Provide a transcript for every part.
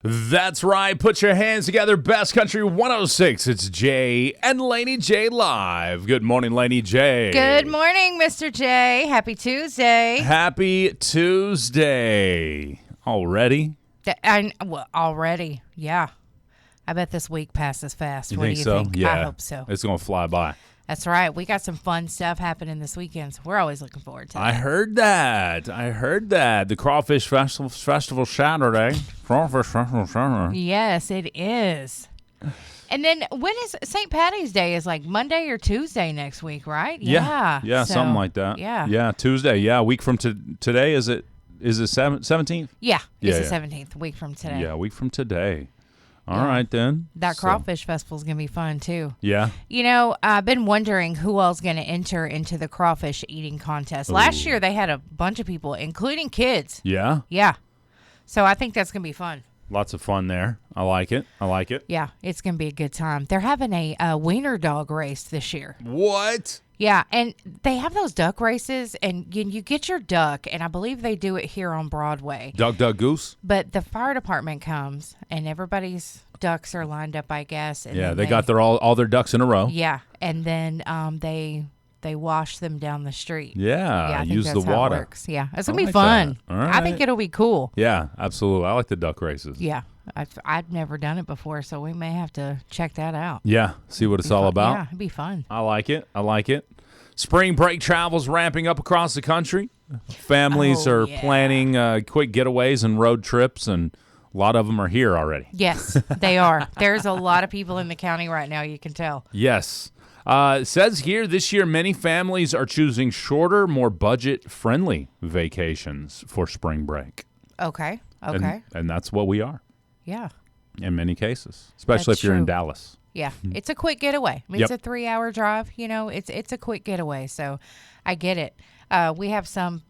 That's right. Put your hands together. Best Country 106. It's Jay and Laney J live. Good morning, Laney J. Good morning, Mr. J. Happy Tuesday. Happy Tuesday. Already? Already, yeah. I bet this week passes fast. What think do you so? think? Yeah. I hope so. It's going to fly by. That's right. We got some fun stuff happening this weekend, so we're always looking forward to it. I heard that. The Crawfish Festival Saturday. Crawfish Festival Saturday. Yes, it is. And then when is St. Patty's Day? Is like Monday or Tuesday next week, right? Yeah, So, something like that. Yeah, Tuesday. Yeah, a week from today. Is it 17th? Yeah, it's Yeah, the 17th, a week from today. Yeah, a week from today. All right, then. That Crawfish Festival is going to be fun, too. Yeah. You know, I've been wondering who else is going to enter into the crawfish eating contest. Last year, they had a bunch of people, including kids. Yeah? Yeah. So I think that's going to be fun. Lots of fun there. I like it. Yeah, it's going to be a good time. They're having a wiener dog race this year. What? Yeah, and they have those duck races, and you get your duck, and I believe they do it here on Broadway. Duck, goose? But the fire department comes, and everybody's ducks are lined up, I guess. And Yeah, they got all their ducks in a row. Yeah, and then they wash them down the street. Yeah, I think use that's the how it water. works. Yeah, it's going to be like fun. that. All right. I think it'll be cool. Yeah, absolutely. I like the duck races. Yeah, I've never done it before, so we may have to check that out. Yeah, see what it's all about. Yeah, it'd be fun. I like it. Spring break travel's ramping up across the country. Families are planning quick getaways and road trips, and a lot of them are here already. Yes, they are. There's a lot of people in the county right now, you can tell. Yes. It says here this year many families are choosing shorter, more budget-friendly vacations for spring break. Okay. And that's what we are. Yeah. In many cases, especially That's if you're in true. Dallas. Yeah, it's a quick getaway. I mean, Yep. It's a 3-hour drive. You know, it's a quick getaway. So, I get it. We have some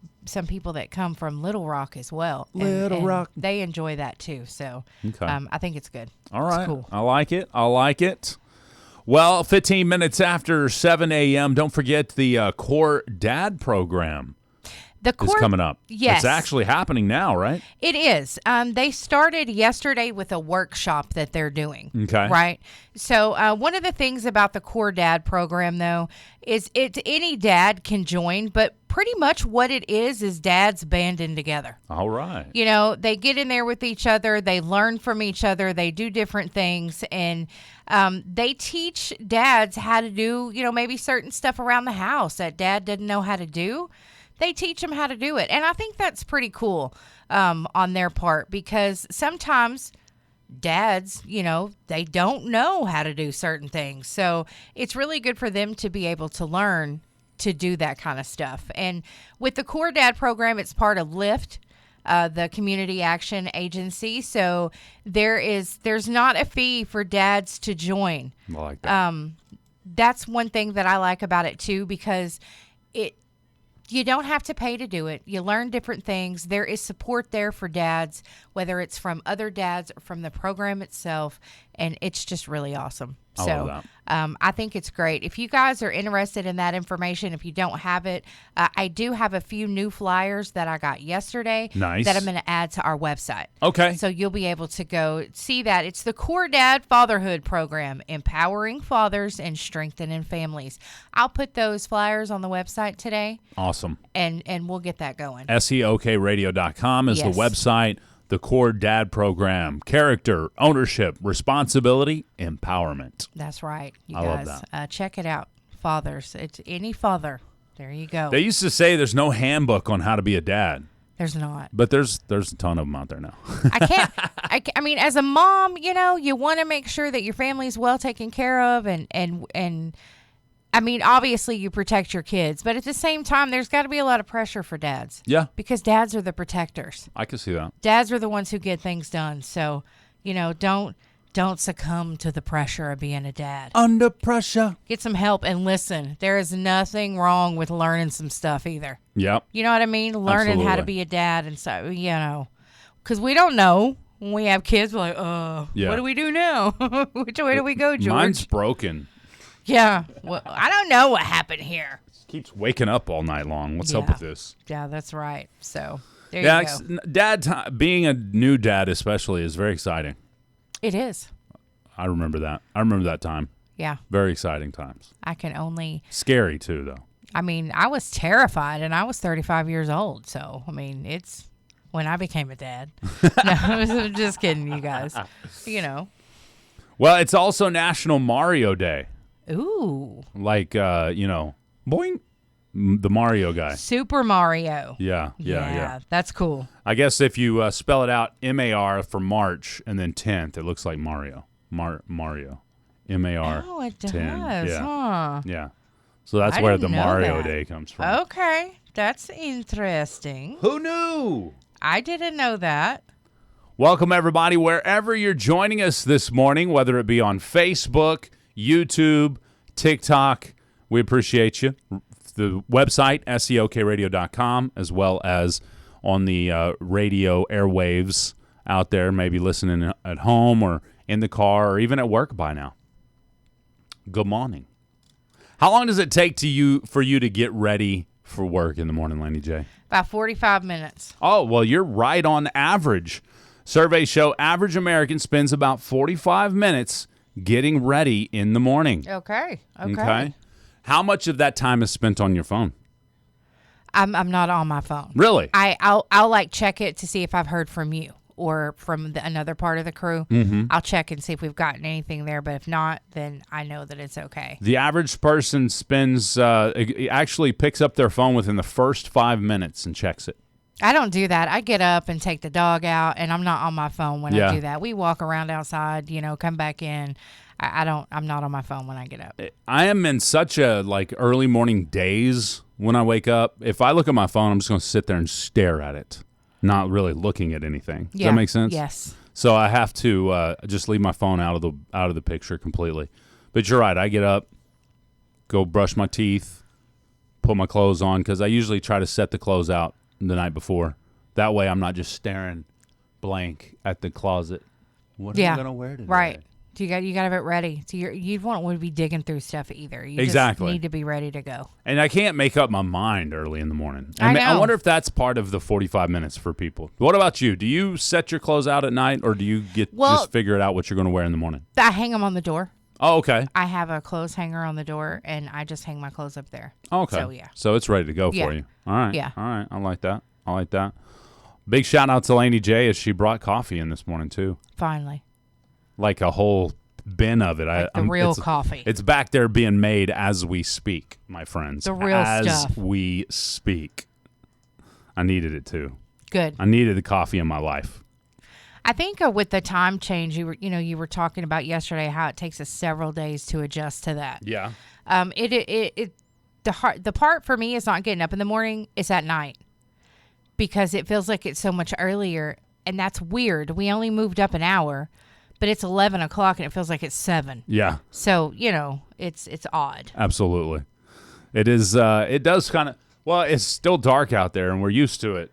people that come from Little Rock as well. Little Rock. They enjoy that too. So, Okay. I think it's good. All right. It's cool. I like it. Well, 15 minutes after 7 a.m., don't forget the Core Dad program The is coming up. Yes. It's actually happening now, right? It is. They started yesterday with a workshop that they're doing. Okay. Right? So one of the things about the Core Dad program, though, is any dad can join, but pretty much what it is dads banding together. All right. You know, they get in there with each other. They learn from each other. They do different things. And they teach dads how to do, maybe certain stuff around the house that dad didn't know how to do. They teach them how to do it. And I think that's pretty cool on their part, because sometimes dads, they don't know how to do certain things. So it's really good for them to be able to learn to do that kind of stuff. And with the Core Dad program, it's part of LIFT, the Community Action Agency. So there's not a fee for dads to join. I like that. That's one thing that I like about it too, because you don't have to pay to do it. You learn different things. There is support there for dads, whether it's from other dads or from the program itself, and it's just really awesome. I love that. I think it's great. If you guys are interested in that information, if you don't have it, I do have a few new flyers that I got yesterday. Nice. That I'm going to add to our website. Okay. So you'll be able to go see that. It's the Core Dad Fatherhood Program, empowering fathers and strengthening families. I'll put those flyers on the website today. Awesome. And we'll get that going. SEOKradio.com is Yes. the website. The Core Dad program. Character, ownership, responsibility, empowerment. That's right. You I love guys, that. check it out. Fathers. It's any father. There you go. They used to say there's no handbook on how to be a dad, There's not. but there's a ton of them out there now. I mean, as a mom, you want to make sure that your family's well taken care of, and I mean, obviously you protect your kids, but at the same time, there's got to be a lot of pressure for dads. Yeah, Because dads are the protectors. I can see that. Dads are the ones who get things done. So, don't succumb to the pressure of being a dad. Under pressure. Get some help and listen. There is nothing wrong with learning some stuff either. Yep. You know what I mean? Learning how to Absolutely. be a dad and so, because we don't know. When we have kids, we're like, Yeah. what do we do now? Which way do we go, George? Mine's broken. Yeah. Well, I don't know what happened here. Keeps waking up all night long. What's up Yeah. with this? Yeah, that's right. So, There you go. Being a new dad especially is very exciting. It is. I remember that. I remember that time. Yeah. Very exciting times. I can only. Scary too, though. I mean, I was terrified, and I was 35 years old. So, I mean, it's when I became a dad. No, I'm just kidding, you guys. You know. Well, it's also National Mario Day. Ooh. Like, boing, the Mario guy. Super Mario. Yeah. That's cool. I guess if you spell it out, MAR for March and then 10th, it looks like Mario. Mario. MAR. Oh, it does. 10. Yeah. Huh. Yeah. So that's I where didn't the know Mario that. Day comes from. Okay. That's interesting. Who knew? I didn't know that. Welcome, everybody, wherever you're joining us this morning, whether it be on Facebook, YouTube, TikTok. We appreciate you. The website, seokradio.com, as well as on the radio airwaves out there, maybe listening at home or in the car or even at work by now. Good morning. How long does it take for you to get ready for work in the morning, Laney J? About 45 minutes. Oh, well, you're right on average. Surveys show average American spends about 45 minutes getting ready in the morning. Okay. How much of that time is spent on your phone? I'm not on my phone. Really? I'll like check it to see if I've heard from you or from another part of the crew. Mm-hmm. I'll check and see if we've gotten anything there. But if not, then I know that it's okay. The average person actually picks up their phone within the first 5 minutes and checks it. I don't do that. I get up and take the dog out, and I'm not on my phone when I do that. We walk around outside, come back in. I'm not on my phone when I get up. I am in such a early morning daze when I wake up. If I look at my phone, I'm just going to sit there and stare at it, not really looking at anything. Does that make sense? Yes. So I have to just leave my phone out of the picture completely. But you're right. I get up, go brush my teeth, put my clothes on, because I usually try to set the clothes out the night before. That way I'm not just staring blank at the closet. What am I going to wear today? Right. You got to have it ready. So you won't want to be digging through stuff either. You exactly. just need to be ready to go. And I can't make up my mind early in the morning. I know. I wonder if that's part of the 45 minutes for people. What about you? Do you set your clothes out at night, or do you just figure it out what you're going to wear in the morning? I hang them on the door. Oh, okay. I have a clothes hanger on the door, and I just hang my clothes up there. Okay. So, yeah. So it's ready to go for you. All right. Yeah. All right. I like that. Big shout out to Laney J as she brought coffee in this morning, too. Finally. Like a whole bin of it. Real coffee. It's back there being made as we speak, my friends. The real stuff. As we speak. I needed it, too. Good. I needed the coffee in my life. I think with the time change, you were talking about yesterday how it takes us several days to adjust to that. Yeah. The part for me is not getting up in the morning; it's at night because it feels like it's so much earlier, and that's weird. We only moved up an hour, but it's 11 o'clock and it feels like it's 7. Yeah. So it's odd. Absolutely. It is. It does kind of. Well, it's still dark out there, and we're used to it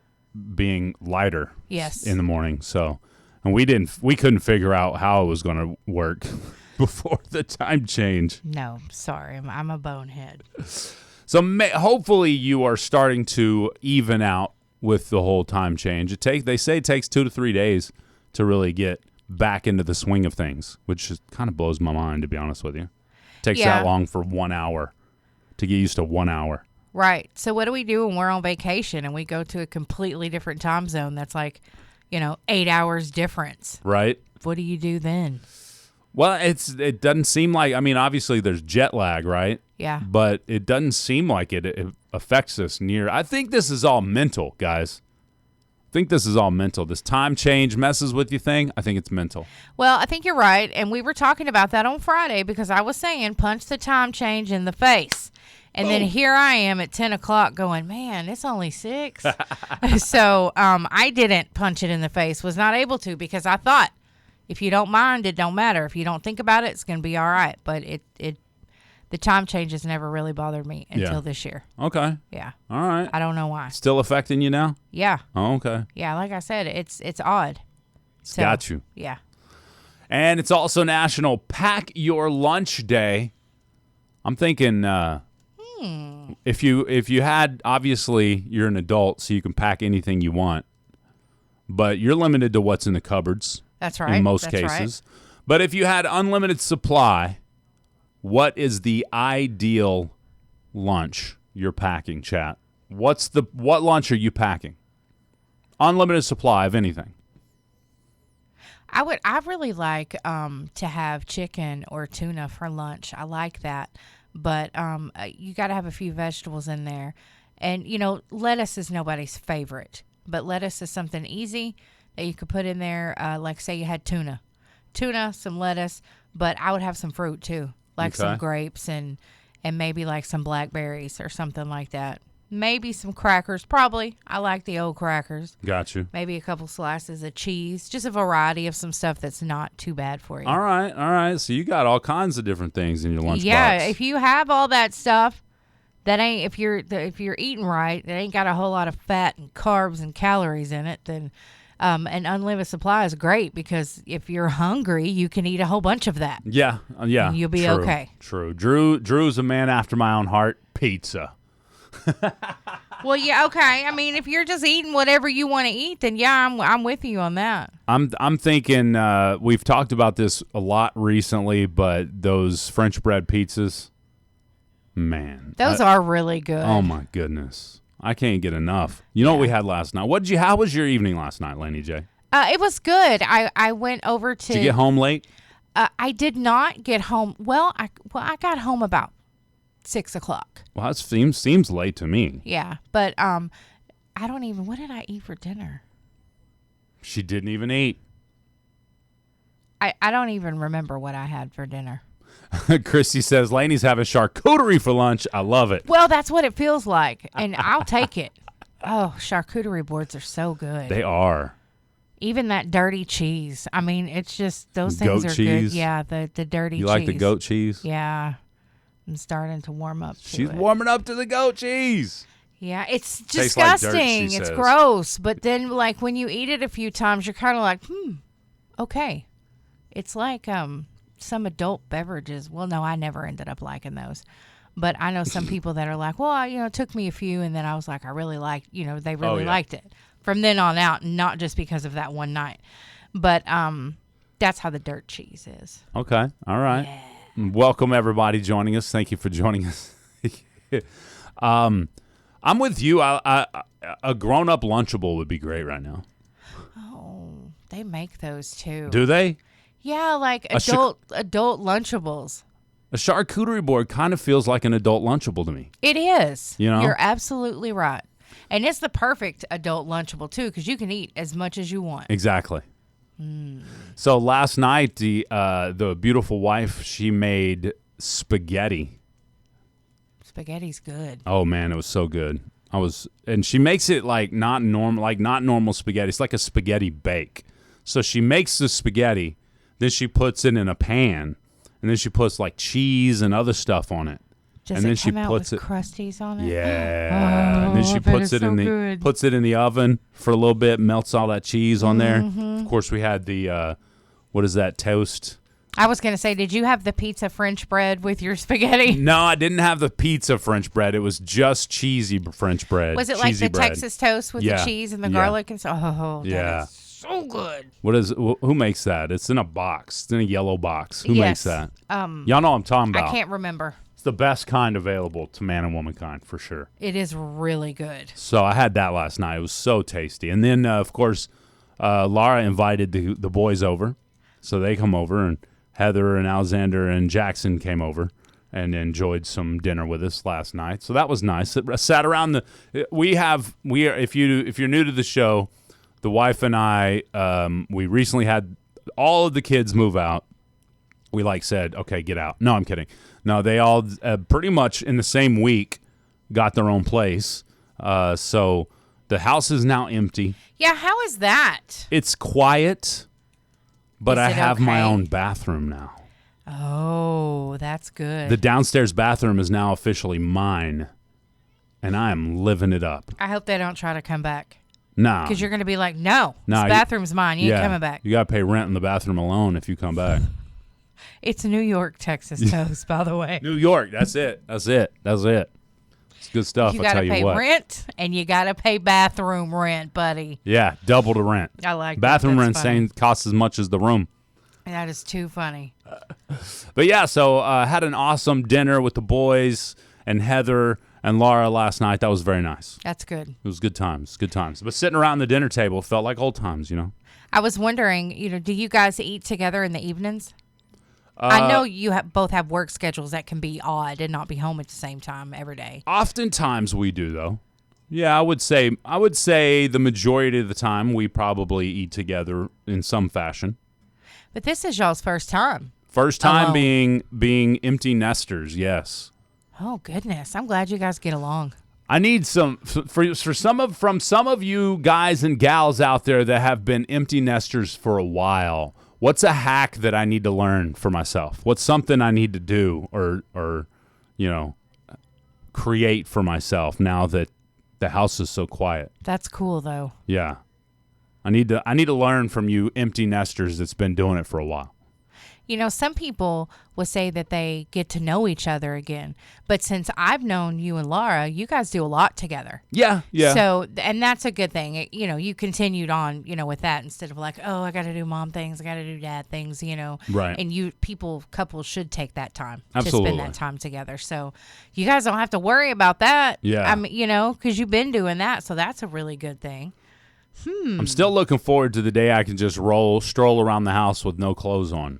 being lighter. Yes. In the morning, so. And we couldn't figure out how it was going to work before the time change. No, sorry. I'm a bonehead. So hopefully you are starting to even out with the whole time change. They say it takes 2 to 3 days to really get back into the swing of things, which kind of blows my mind, to be honest with you. It takes that long for 1 hour to get used to 1 hour. Right. So what do we do when we're on vacation and we go to a completely different time zone that's 8 hours difference? Right. What do you do then? Well, it doesn't seem like, obviously there's jet lag, right? Yeah. But it doesn't seem like it affects us near. I think this is all mental, guys. I think this is all mental. This time change messes with you thing, I think it's mental. Well, I think you're right. And we were talking about that on Friday because I was saying punch the time change in the face. And then here I am at 10 o'clock going, man, it's only 6. So I didn't punch it in the face, was not able to, because I thought if you don't mind, it don't matter. If you don't think about it, it's going to be all right. But the time change has never really bothered me until this year. Okay. Yeah. All right. I don't know why. Still affecting you now? Yeah. Oh, okay. Yeah, like I said, it's odd. So, got you. Yeah. And it's also National Pack Your Lunch Day. I'm thinking If you had, obviously you're an adult, so you can pack anything you want, but you're limited to what's in the cupboards. That's right. In most cases. Right. But if you had unlimited supply, what is the ideal lunch you're packing, chat? What lunch are you packing? Unlimited supply of anything. I really like to have chicken or tuna for lunch. I like that. But you got to have a few vegetables in there. And, lettuce is nobody's favorite. But lettuce is something easy that you could put in there. Like, say you had tuna, some lettuce. But I would have some fruit, too. Like some grapes and maybe like some blackberries or something like that. Maybe some crackers, probably. I like the old crackers. Got you. Maybe a couple slices of cheese. Just a variety of some stuff that's not too bad for you. All right. So you got all kinds of different things in your lunchbox. Yeah, if you have all that stuff, that ain't if you're eating right, it ain't got a whole lot of fat and carbs and calories in it. Then an unlimited supply is great because if you're hungry, you can eat a whole bunch of that. Yeah. And you'll be okay. True. Drew's a man after my own heart. Pizza. Well, yeah, okay. I mean, if you're just eating whatever you want to eat, then yeah, I'm with you on that. I'm thinking we've talked about this a lot recently, but those French bread pizzas, man, those are really good. Oh my goodness, I can't get enough. You know what we had last night? How was your evening last night, Laney J? It was good. I went over to. Did you get home late? I did not get home. Well, I got home about 6 o'clock. Well, that seems late to me. Yeah, but I don't even. What did I eat for dinner? She didn't even eat. I don't even remember what I had for dinner. Christy says Laney's having charcuterie for lunch. I love it. Well, that's what it feels like, and I'll take it. Oh, charcuterie boards are so good. They are. Even that dirty cheese. I mean, it's just those things goat are cheese. good. Yeah, the dirty cheese. You like the goat cheese? Yeah. I'm starting to warm up to She's it. warming up to the goat cheese. Yeah, it's Tastes like dirt, disgusting. she It's says. gross. But then, like, when you eat it a few times, you're kind of like, okay. It's like some adult beverages. Well, no, I never ended up liking those. But I know some people that are like, well, it took me a few, and then I was like, I really liked, they really liked it. From then on out, not just because of that one night. But that's how the dirt cheese is. Okay. All right. Yeah. Welcome, everybody joining us. Thank you for joining us. I'm with you. A grown-up Lunchable would be great right now. Oh, they make those too. Do they? Yeah, like adult Lunchables. A charcuterie board kind of feels like an adult Lunchable to me. It is. You're absolutely right. And it's the perfect adult Lunchable, too, because you can eat as much as you want. Exactly. So last night, the beautiful wife, she made spaghetti. Spaghetti's good. Oh man, it was so good. And she makes it like not normal spaghetti. It's like a spaghetti bake. So she makes the spaghetti, then she puts it in a pan, and then she puts like cheese and other stuff on it. Does and it then come out with crusties on it? Yeah. And then she puts it in the oven for a little bit, melts all that cheese on there. Of course, we had the what is that, toast? I was going to say, did you have the pizza French bread with your spaghetti? No, I didn't have the pizza French bread. It was just cheesy French bread. Was it like the Texas toast with the cheese and the garlic and stuff? Oh, that is so good. Who makes that? It's in a box. It's in a yellow box. Who makes that? Y'all know what I'm talking about. I can't remember. It's the best kind available to man and womankind for sure. It is really good. So I had that last night. It was so tasty. And then, of course, Laura invited the boys over. So they come over, and Heather and Alexander and Jackson came over and enjoyed some dinner with us last night. So that was nice. It sat around if you're new to the show, the wife and I, we recently had all of the kids move out. We said, okay, get out. No, I'm kidding. No, they all pretty much in the same week got their own place. So the house is now empty. Yeah, how is that? It's quiet, but I have my okay? own bathroom now. Oh, that's good. The downstairs bathroom is now officially mine, and I am living it up. I hope they don't try to come back. No. Because you're going to be like, no, this bathroom's mine. You ain't coming back. You got to pay rent in the bathroom alone if you come back. It's New York, Texas toast, by the way. New York, that's it. It's good stuff. You I'll got tell to you pay what. rent, and you got to pay bathroom rent, buddy. Yeah, double the rent. I like bathroom that. rent saying costs as much as the room. That is too funny. But yeah, so had an awesome dinner with the boys and Heather and Laura last night. That was very nice. That's good. It was good times. Good times. But sitting around the dinner table felt like old times, you know. I was wondering, do you guys eat together in the evenings? I know you both have work schedules that can be odd and not be home at the same time every day. Oftentimes we do, though. Yeah, I would say the majority of the time we probably eat together in some fashion. But this is y'all's first time. First time Alone. being empty nesters, yes. Oh goodness, I'm glad you guys get along. I need some from some of you guys and gals out there that have been empty nesters for a while. What's a hack that I need to learn for myself? What's something I need to do or create for myself now that the house is so quiet? That's cool though. Yeah. I need to learn from you empty nesters that's been doing it for a while. Some people will say that they get to know each other again. But since I've known you and Laura, you guys do a lot together. Yeah. So, and that's a good thing. You continued on, with that instead of like, oh, I got to do mom things. I got to do dad things, Right. And couples should take that time Absolutely. to spend that time together. So you guys don't have to worry about that. Yeah. Because you've been doing that. So that's a really good thing. I'm still looking forward to the day I can just stroll around the house with no clothes on.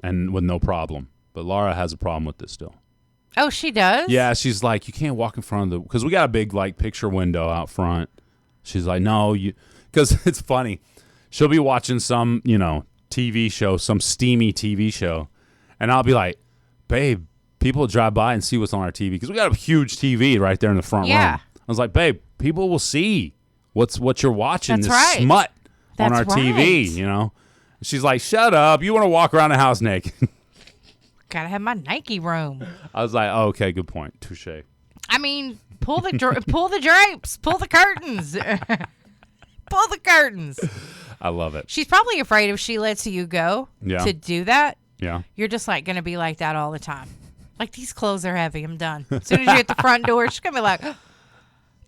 And with no problem. But Laura has a problem with this still. Oh, she does? Yeah, she's like, you can't walk in front of because we got a big, picture window out front. She's like, no, because it's funny. She'll be watching some, TV show, some steamy TV show. And I'll be like, babe, people drive by and see what's on our TV. Because we got a huge TV right there in the front room. I was like, babe, people will see what you're watching, That's this right. smut on That's our TV, She's like, shut up. You want to walk around the house naked. Gotta have my Nike room. I was like, oh, okay, good point. Touche. I mean, pull the drapes, pull the curtains. Pull the curtains. I love it. She's probably afraid if she lets you go to do that, you're just going to be like that all the time. Like, these clothes are heavy. I'm done. As soon as you're at the front door, she's going to be like,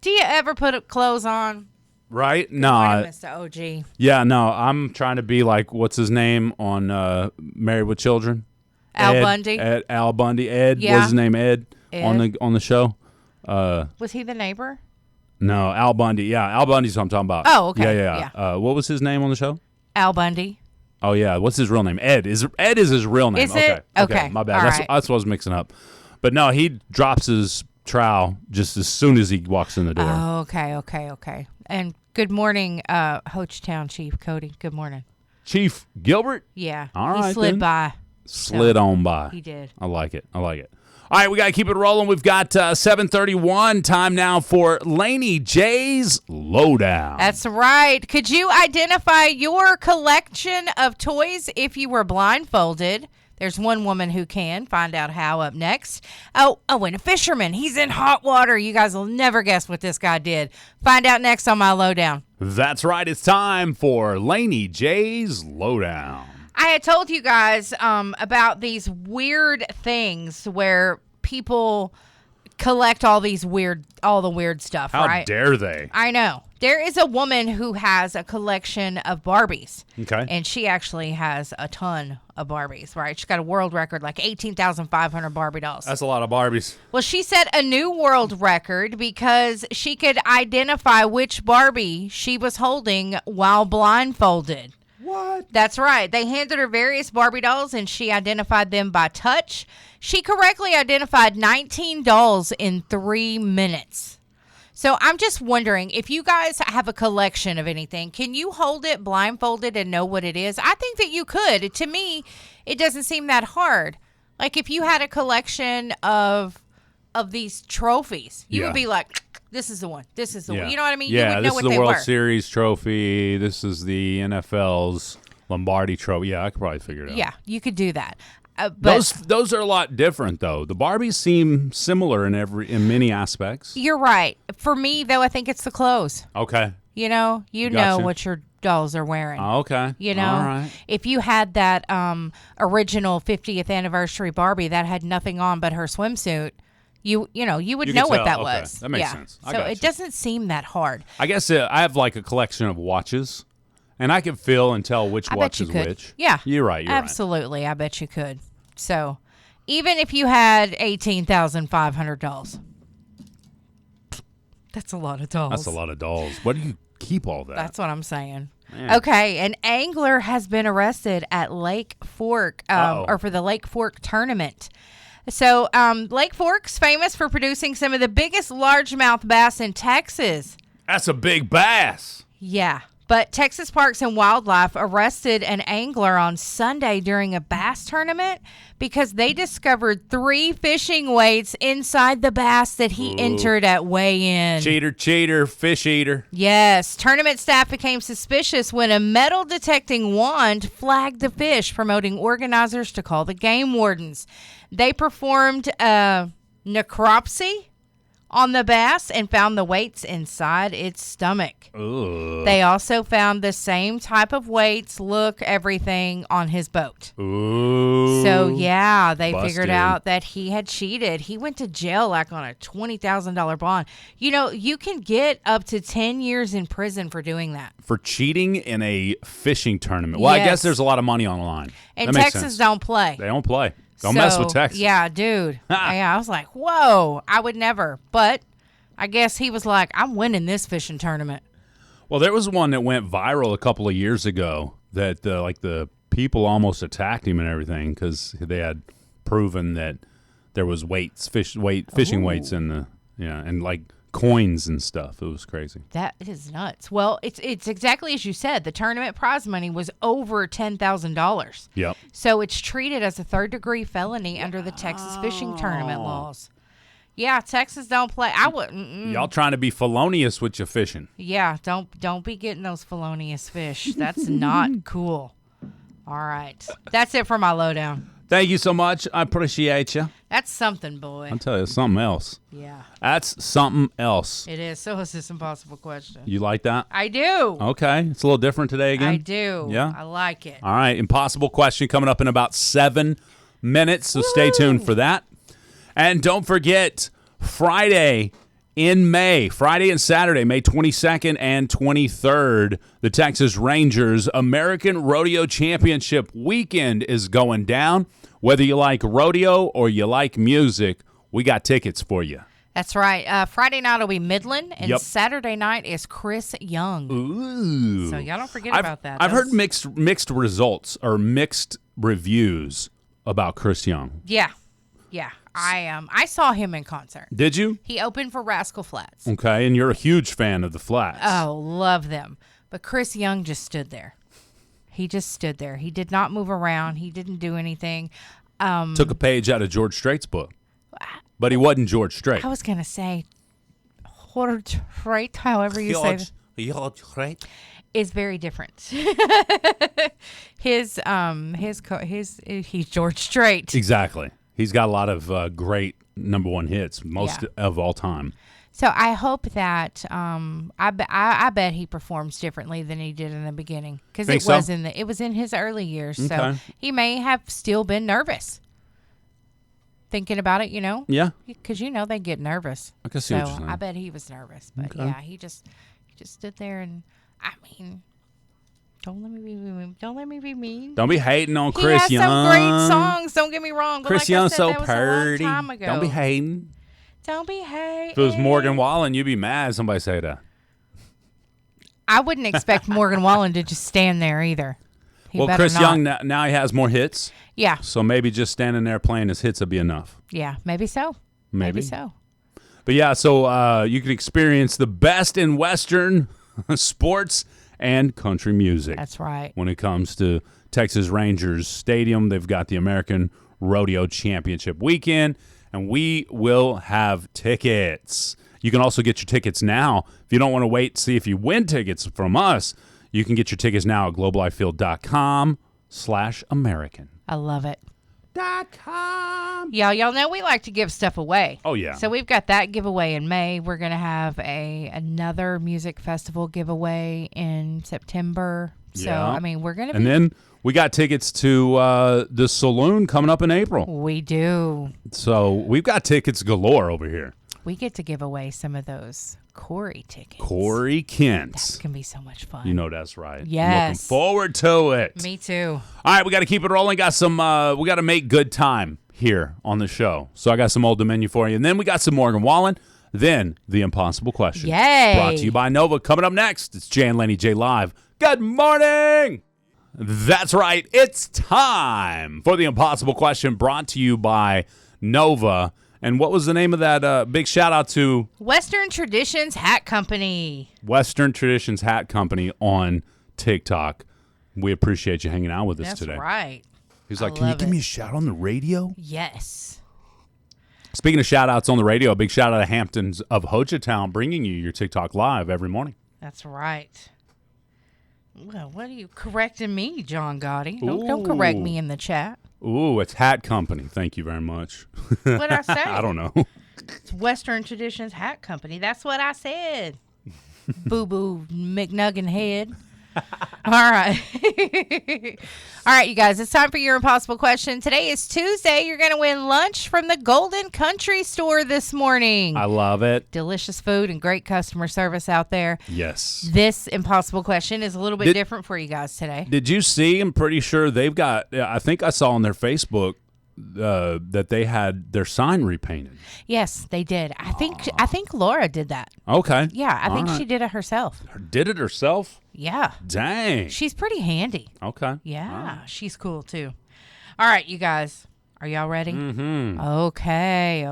do you ever put clothes on? Right? No. Mr. OG. Yeah, no. I'm trying to be like, what's his name on Married with Children? Al Bundy. Al Bundy. Ed. Yeah. What's his name? Ed. On the show. Was he the neighbor? No, Al Bundy. Yeah, Al Bundy's what I'm talking about. Oh, okay. Yeah. What was his name on the show? Al Bundy. Oh yeah. What's his real name? Ed. Ed is his real name. Is it? Okay. My bad. That's what I was mixing up. But no, he drops his trowel just as soon as he walks in the door. Oh, okay. And good morning, Hochtown Chief Cody. Good morning. Chief Gilbert? Yeah. All right, he slid then. by. Slid on by. He did. I like it. All right, we got to keep it rolling. We've got 7:31 time now for Laney J's Lowdown. That's right. Could you identify your collection of toys if you were blindfolded? There's one woman who can. Find out how up next. Oh, and a fisherman. He's in hot water. You guys will never guess what this guy did. Find out next on my Lowdown. That's right. It's time for Laney J's Lowdown. I had told you guys about these weird things where people collect all the weird stuff, How right? dare they? I know. There is a woman who has a collection of Barbies. Okay. And she actually has a ton of Barbies, right? She's got a world record, like 18,500 Barbie dolls. That's a lot of Barbies. Well, she set a new world record because she could identify which Barbie she was holding while blindfolded. What? That's right. They handed her various Barbie dolls, and she identified them by touch. She correctly identified 19 dolls in 3 minutes. So I'm just wondering, if you guys have a collection of anything, can you hold it blindfolded and know what it is? I think that you could. To me, it doesn't seem that hard. Like, if you had a collection of these trophies, you would be like, this is the one. This is the one. You know what I mean? Yeah, you would know this what is the they World were. Series trophy. This is the NFL's Lombardi trophy. Yeah, I could probably figure it out. Yeah, you could do that. But those are a lot different, though. The Barbies seem similar in many aspects. You're right. For me, though, I think it's the clothes. Okay. You know Gotcha. what your dolls are wearing. Okay. You know, All right. if you had that original 50th anniversary Barbie that had nothing on but her swimsuit, you know you would You know could what tell. that Okay. was. That makes sense. I So got it you. doesn't seem that hard. I guess I have like a collection of watches, and I can feel and tell which I watch bet you is could. which. Yeah. You're right. You're right. Absolutely. I bet you could. So even if you had $18,500, that's a lot of dolls. That's a lot of dolls. Where do you keep all that? That's what I'm saying. Man. Okay, an angler has been arrested at Lake Fork, or for the Lake Fork tournament. So, Lake Fork's famous for producing some of the biggest largemouth bass in Texas. That's a big bass. Yeah, but Texas Parks and Wildlife arrested an angler on Sunday during a bass tournament because they discovered 3 fishing weights inside the bass that he entered at weigh-in. Cheater, fish eater. Yes, tournament staff became suspicious when a metal detecting wand flagged the fish, promoting organizers to call the game wardens. They performed a necropsy on the bass and found the weights inside its stomach. Ugh. They also found the same type of weights, look, everything on his boat. Ooh. So, yeah, they Busted. figured out that he had cheated. He went to jail like on a $20,000 bond. You know, you can get up to 10 years in prison for doing that. For cheating in a fishing tournament. Well, I Yes. guess there's a lot of money on the line. And That makes Texas sense. don't play. They don't play. Don't mess with So, Texas. Yeah, dude. Yeah, I was like, whoa, I would never. But I guess he was like, I'm winning this fishing tournament. Well, there was one that went viral a couple of years ago that like the people almost attacked him and everything because they had proven that there was fishing weights in the and like coins and stuff. It was crazy. That is nuts. Well, it's exactly as you said. The tournament prize money was over $10,000. Yep. So it's treated as a third-degree felony under the Texas fishing tournament laws. Yeah, Texas don't play. I wouldn't. Y'all trying to be felonious with your fishing. Yeah, don't be getting those felonious fish. That's not cool. All right. That's it for my lowdown. Thank you so much. I appreciate you. That's something, boy. I'll tell you something else. Yeah, That's something else. it is. So is this impossible question? You like that? I do. Okay. It's a little different today again. I do. Yeah? I like it. All right. Impossible question coming up in about 7 minutes. So stay tuned for that. And don't forget, Friday in May, Friday and Saturday, May 22nd and 23rd, the Texas Rangers American Rodeo Championship weekend is going down. Whether you like rodeo or you like music, we got tickets for you. That's right. Friday night will be Midland, and Yep. Saturday night is Chris Young. Ooh. So y'all don't forget about that. I've heard mixed results or mixed reviews about Chris Young. Yeah. I saw him in concert. Did you? He opened for Rascal Flatts. Okay, and you're a huge fan of the Flats. Oh, love them. But Chris Young just stood there. He just stood there. He did not move around. He didn't do anything. Took a page out of George Strait's book. But he wasn't George Strait. I was going to say, George Strait, however you say it, George Strait. is very different. He's George Strait. Exactly. He's got a lot of great number one hits, most of all time. So I hope that I bet he performs differently than he did in the beginning because Think it so? was it was in his early years. So Okay. he may have still been nervous thinking about it. Yeah. Because they get nervous. I can see so what you're saying. I bet he was nervous, but Okay. yeah, he just stood there and don't let me be mean. Don't let me be mean. Don't be hating on He Chris has Young. some great songs. Don't get me wrong. But Chris like Young's I said, so that was a long pretty. time ago. Don't be hating. Don't be hating. If it was Morgan Wallen, you'd be mad somebody say that. I wouldn't expect Morgan Wallen to just stand there either. He Well, better Chris not. Young, now he has more hits. Yeah, So maybe just standing there playing his hits would be enough. yeah, maybe so. Maybe. so. But yeah, so you can experience the best in Western sports and country music. That's right. When it comes to Texas Rangers Stadium, they've got the American Rodeo Championship weekend, and we will have tickets. You can also get your tickets now. If you don't want to wait to see if you win tickets from us, you can get your tickets now at globalifield.com/American. I love it. .com. Y'all know we like to give stuff away. Oh, yeah. So we've got that giveaway in May. We're gonna have another music festival giveaway in September. So, Yeah. I mean, we're going to be. And then we got tickets to the Saloon coming up in April. We do. So we've got tickets galore over here. We get to give away some of those Corey tickets. Corey Kent. That's going to be so much fun. You know that's right. Yes. I'm looking forward to it. Me too. All right, we got to keep it rolling. Got some. We got to make good time here on the show. So I got some Old Dominion for you, and then we got some Morgan Wallen. Then the impossible question. Yay! Brought to you by Nova. Coming up next, it's Jay Laney J live. Good morning. That's right. It's time for the impossible question. Brought to you by Nova. And what was the name of that? Big shout out to Western Traditions Hat Company. Western Traditions Hat Company on TikTok. We appreciate you hanging out with us That's today. right. He's like, can you love give it. me a shout on the radio? Yes. Speaking of shout outs on the radio, a big shout out to Hamptons of Hochatown bringing you your TikTok live every morning. That's right. Well, what are you correcting me, John Gotti? Don't correct me in the chat. Ooh, it's Hat Company. Thank you very much. What'd I say? I don't know. It's Western Traditions Hat Company. That's what I said. Boo-boo McNuggin head. All right. All right, you guys, it's time for your impossible question. Today is Tuesday. You're going to win lunch from the Golden Country Store this morning. I love it. Delicious food and great customer service out there. Yes. This impossible question is a little bit different for you guys today. Did you see? I'm pretty sure they've got, I think I saw on their Facebook that they had their sign repainted. Yes, they did. I think Laura did that. Okay. Yeah, I think All she right. did it herself. Did it herself? Yeah. Dang. She's pretty handy. Okay. Yeah, she's cool too. All right, you guys. Are y'all ready? Mm-hmm. Okay.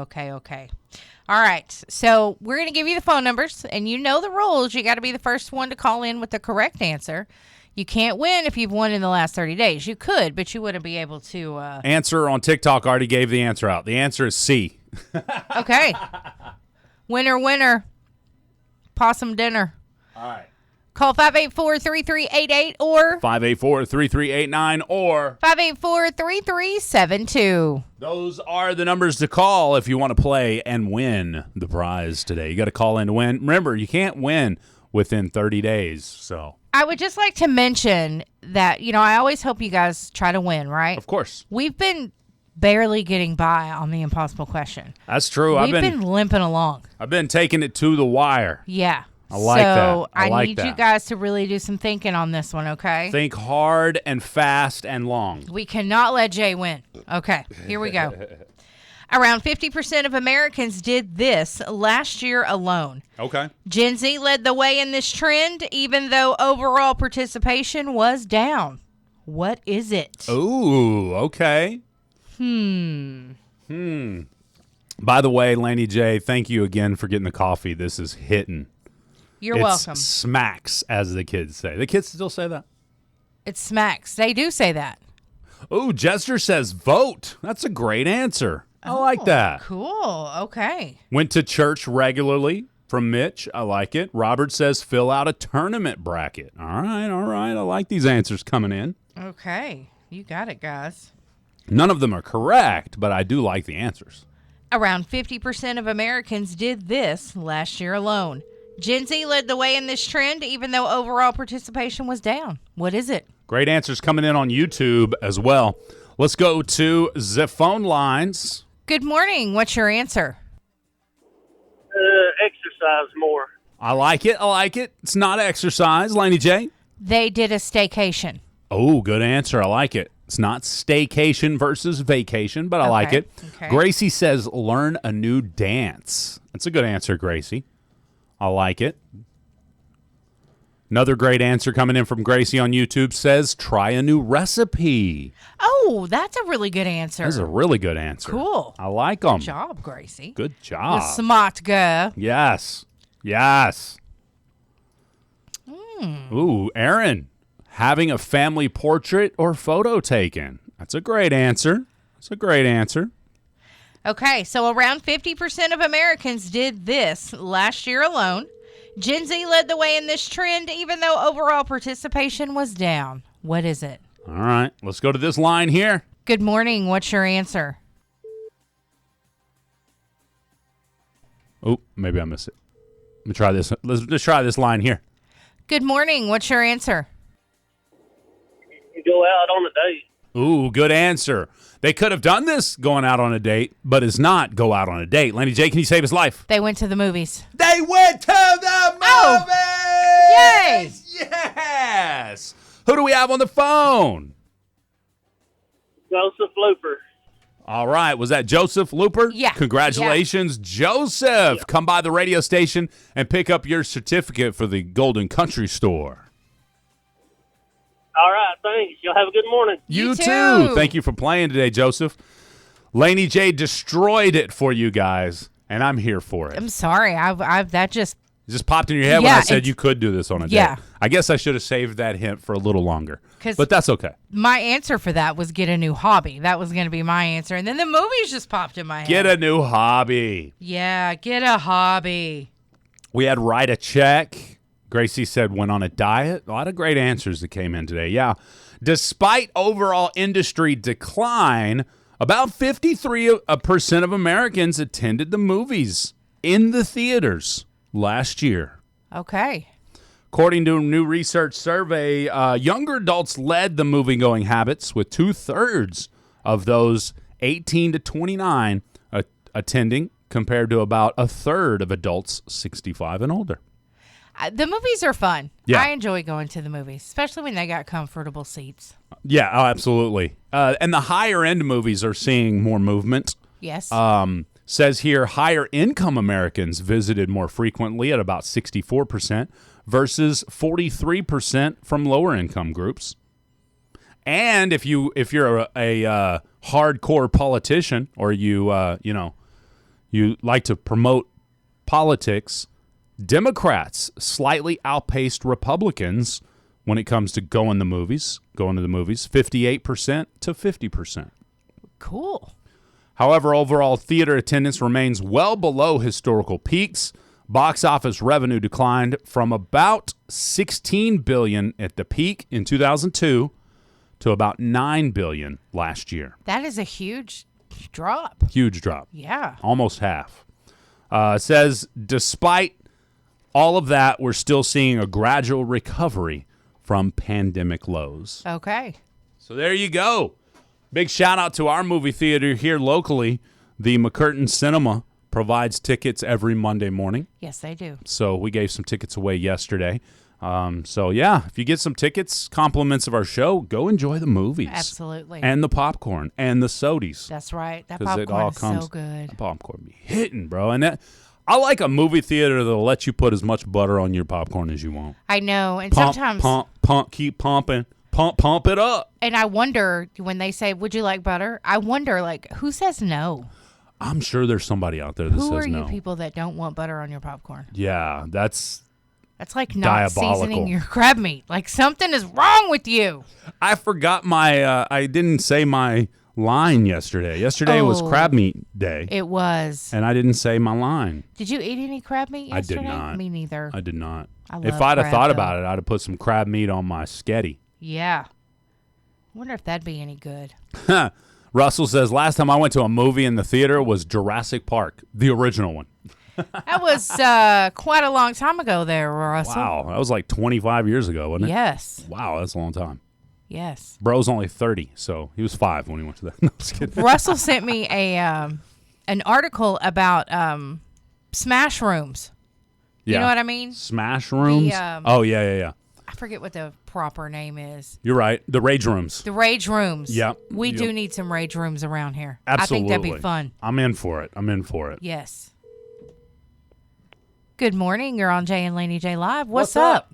All right. So we're going to give you the phone numbers, and you know the rules. You got to be the first one to call in with the correct answer. You can't win if you've won in the last 30 days. You could, but you wouldn't be able to. Answer on TikTok already gave the answer out. The answer is C. Okay. Winner. Possum dinner. All right. Call 584-3388 or 584-3389 or 584-3372. those are the numbers to call if you want to play and win the prize today. You got to call in to win. Remember, you can't win within 30 days. So, I would just like to mention that, I always hope you guys try to win, right? of course. We've been barely getting by on the impossible question. That's true. We've been limping along. I've been taking it to the wire. Yeah. I like that. So I like need that. you guys to really do some thinking on this one, okay? Think hard and fast and long. We cannot let Jay win. Okay, here we go. Around 50% of Americans did this last year alone. Okay. Gen Z led the way in this trend, even though overall participation was down. What is it? Ooh, okay. By the way, Laney J, thank you again for getting the coffee. This is hitting. You're It's welcome. smacks, as the kids say. The kids still say that? It smacks. They do say that. Ooh, Jester says vote. That's a great answer. I like that. Cool. Okay. Went to church regularly from Mitch. I like it. Robert says fill out a tournament bracket. All right. I like these answers coming in. Okay. You got it, guys. None of them are correct, but I do like the answers. Around 50% of Americans did this last year alone. Gen Z led the way in this trend, even though overall participation was down. What is it? Great answers coming in on YouTube as well. Let's go to the phone lines. Good morning. What's your answer? Exercise more. I like it. It's not exercise. Laney J. They did a staycation. Oh, good answer. I like it. It's not staycation versus vacation, but I like it. Okay. Gracie says learn a new dance. That's a good answer, Gracie. I like it. Another great answer coming in from Gracie on YouTube says try a new recipe. Oh, that's a really good answer. That's a really good answer. Cool. I like them. Good job, Gracie. Good The job. smart girl. Yes. Ooh, Aaron, having a family portrait or photo taken. That's a great answer. Okay, so around 50% of Americans did this last year alone. Gen Z led the way in this trend, even though overall participation was down. What is it? All right, let's go to this line here. Good morning. What's your answer? Oh, maybe I missed it. Let me try this. Let's try this line here. Good morning. What's your answer? Go out on a date. Ooh, good answer. They could have done this going out on a date, but it's not go out on a date. Laney J, can you save his life? They went to the movies. They went to the movies! Oh! Yay! Yes! Who do we have on the phone? Joseph Looper. All right. Was that Joseph Looper? Yeah. Congratulations, Joseph. Yeah. Come by the radio station and pick up your certificate for the Golden Country Store. All right. Thanks. Y'all have a good morning. You too. Thank you for playing today, Joseph. Laney J destroyed it for you guys, and I'm here for it. I'm sorry. That just It just popped in your head when I said you could do this on a date. Yeah. I guess I should have saved that hint for a little longer. 'Cause but that's okay. my answer for that was get a new hobby. That was going to be my answer. And then the movies just popped in my head. Get a new hobby. Yeah, get a hobby. We had write a check. Gracie said went on a diet. A lot of great answers that came in today. Yeah. Despite overall industry decline, about 53% of Americans attended the movies in the theaters last year. Okay. According to a new research survey, younger adults led the movie-going habits with 2/3 of those 18 to 29 attending, compared to about 1/3 of adults 65 and older. The movies are fun. Yeah. I enjoy going to the movies, especially when they got comfortable seats. Yeah, oh, absolutely. And the higher-end movies are seeing more movement. Yes. Says here, higher income Americans visited more frequently at about 64% versus 43% from lower income groups. And if you're a hardcore politician, or you like to promote politics, Democrats slightly outpaced Republicans when it comes to going to the movies, 58% to 50%. Cool. However, overall theater attendance remains well below historical peaks. Box office revenue declined from about $16 billion at the peak in 2002 to about $9 billion last year. That is a huge drop. Huge drop. Yeah. Almost half. Says, despite all of that, we're still seeing a gradual recovery from pandemic lows. Okay. So there you go. Big shout out to our movie theater here locally. The McCurtain Cinema provides tickets every Monday morning. Yes, they do. So we gave some tickets away yesterday. So yeah, if you get some tickets, compliments of our show, go enjoy the movies. Absolutely. And the popcorn and the sodies. That's right. That 'Cause popcorn is so good. That popcorn be hitting, bro. And I like a movie theater that'll let you put as much butter on your popcorn as you want. I know. And Pump, sometimes pump, keep pumping. Pump it up. And I wonder, when they say, would you like butter? I wonder, who says no? I'm sure there's somebody out there that says no. Who are you people that don't want butter on your popcorn? Yeah, that's like not diabolical. Seasoning your crab meat. Like something is wrong with you. I forgot I didn't say my line yesterday. Yesterday was crab meat day. It was. And I didn't say my line. Did you eat any crab meat yesterday? I did not. Me neither. I did not. If I'd have thought about it, I'd have put some crab meat on my sketty. Yeah. I wonder if that'd be any good. Russell says, last time I went to a movie in the theater was Jurassic Park, the original one. That was quite a long time ago there, Russell. Wow, that was like 25 years ago, wasn't it? Yes. Wow, that's a long time. Yes. Bro's only 30, so he was 5 when he went to that. No, I'm just kidding. Russell sent me an article about smash rooms. Yeah. You know what I mean? Smash rooms? Yeah. I forget what the proper name is. You're right. The rage rooms. The rage rooms. Yep. We do need some rage rooms around here. Absolutely. I think that'd be fun. I'm in for it. Yes. Good morning. You're on Jay and Laney J Live. What's up?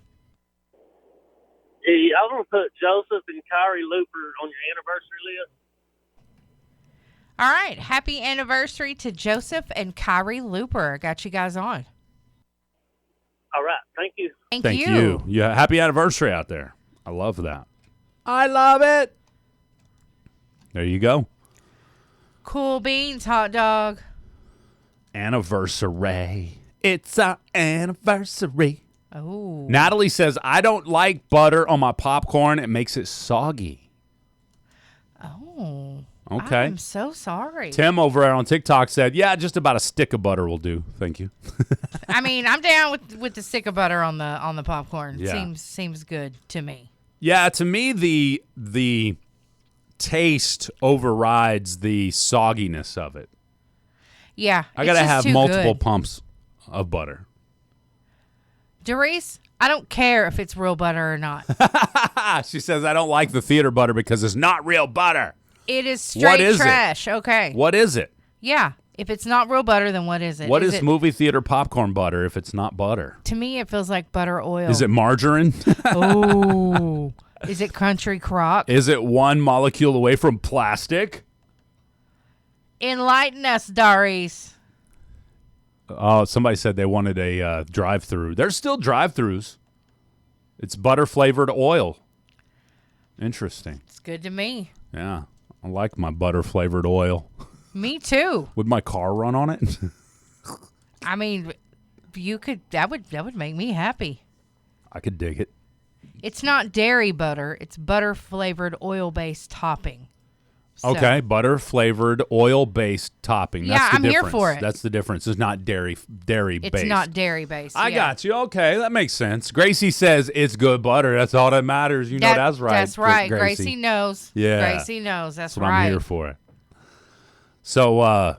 Hey, I was going to put Joseph and Kyrie Looper on your anniversary list. All right. Happy anniversary to Joseph and Kyrie Looper. I got you guys on. All right. Thank you. Thank you. Yeah, happy anniversary out there. I love that. I love it. There you go. Cool beans, hot dog. Anniversary. It's our anniversary. Oh. Natalie says, I don't like butter on my popcorn. It makes it soggy. Oh. Okay. I'm so sorry. Tim over there on TikTok said, yeah, just about a stick of butter will do. Thank you. I mean, I'm down with the stick of butter on the popcorn. Yeah. Seems good to me. Yeah, to me, the taste overrides the sogginess of it. Yeah. I got to have multiple pumps of butter. Doris, I don't care if it's real butter or not. She says, I don't like the theater butter because it's not real butter. It is straight trash. Okay. What is it? Yeah. If it's not real butter, then what is it? What is movie theater popcorn butter if it's not butter? To me, it feels like butter oil. Is it margarine? Oh. Is it country crock? Is it one molecule away from plastic? Enlighten us, Doris. Oh, somebody said they wanted a drive-through. There's still drive-throughs. It's butter-flavored oil. Interesting. It's good to me. Yeah. I like my butter-flavored oil. Me too. Would my car run on it? I mean, you could. That would make me happy. I could dig it. It's not dairy butter. It's butter-flavored oil-based topping. So. Okay, butter-flavored oil-based topping. That's yeah, the I'm difference. here for it. That's the difference. It's not dairy-based. It's not dairy-based. I got you. Okay, that makes sense. Gracie says it's good butter. That's all that matters. You know that's right. That's right. Gracie knows. Yeah. Gracie knows. That's what right. I'm here for. So,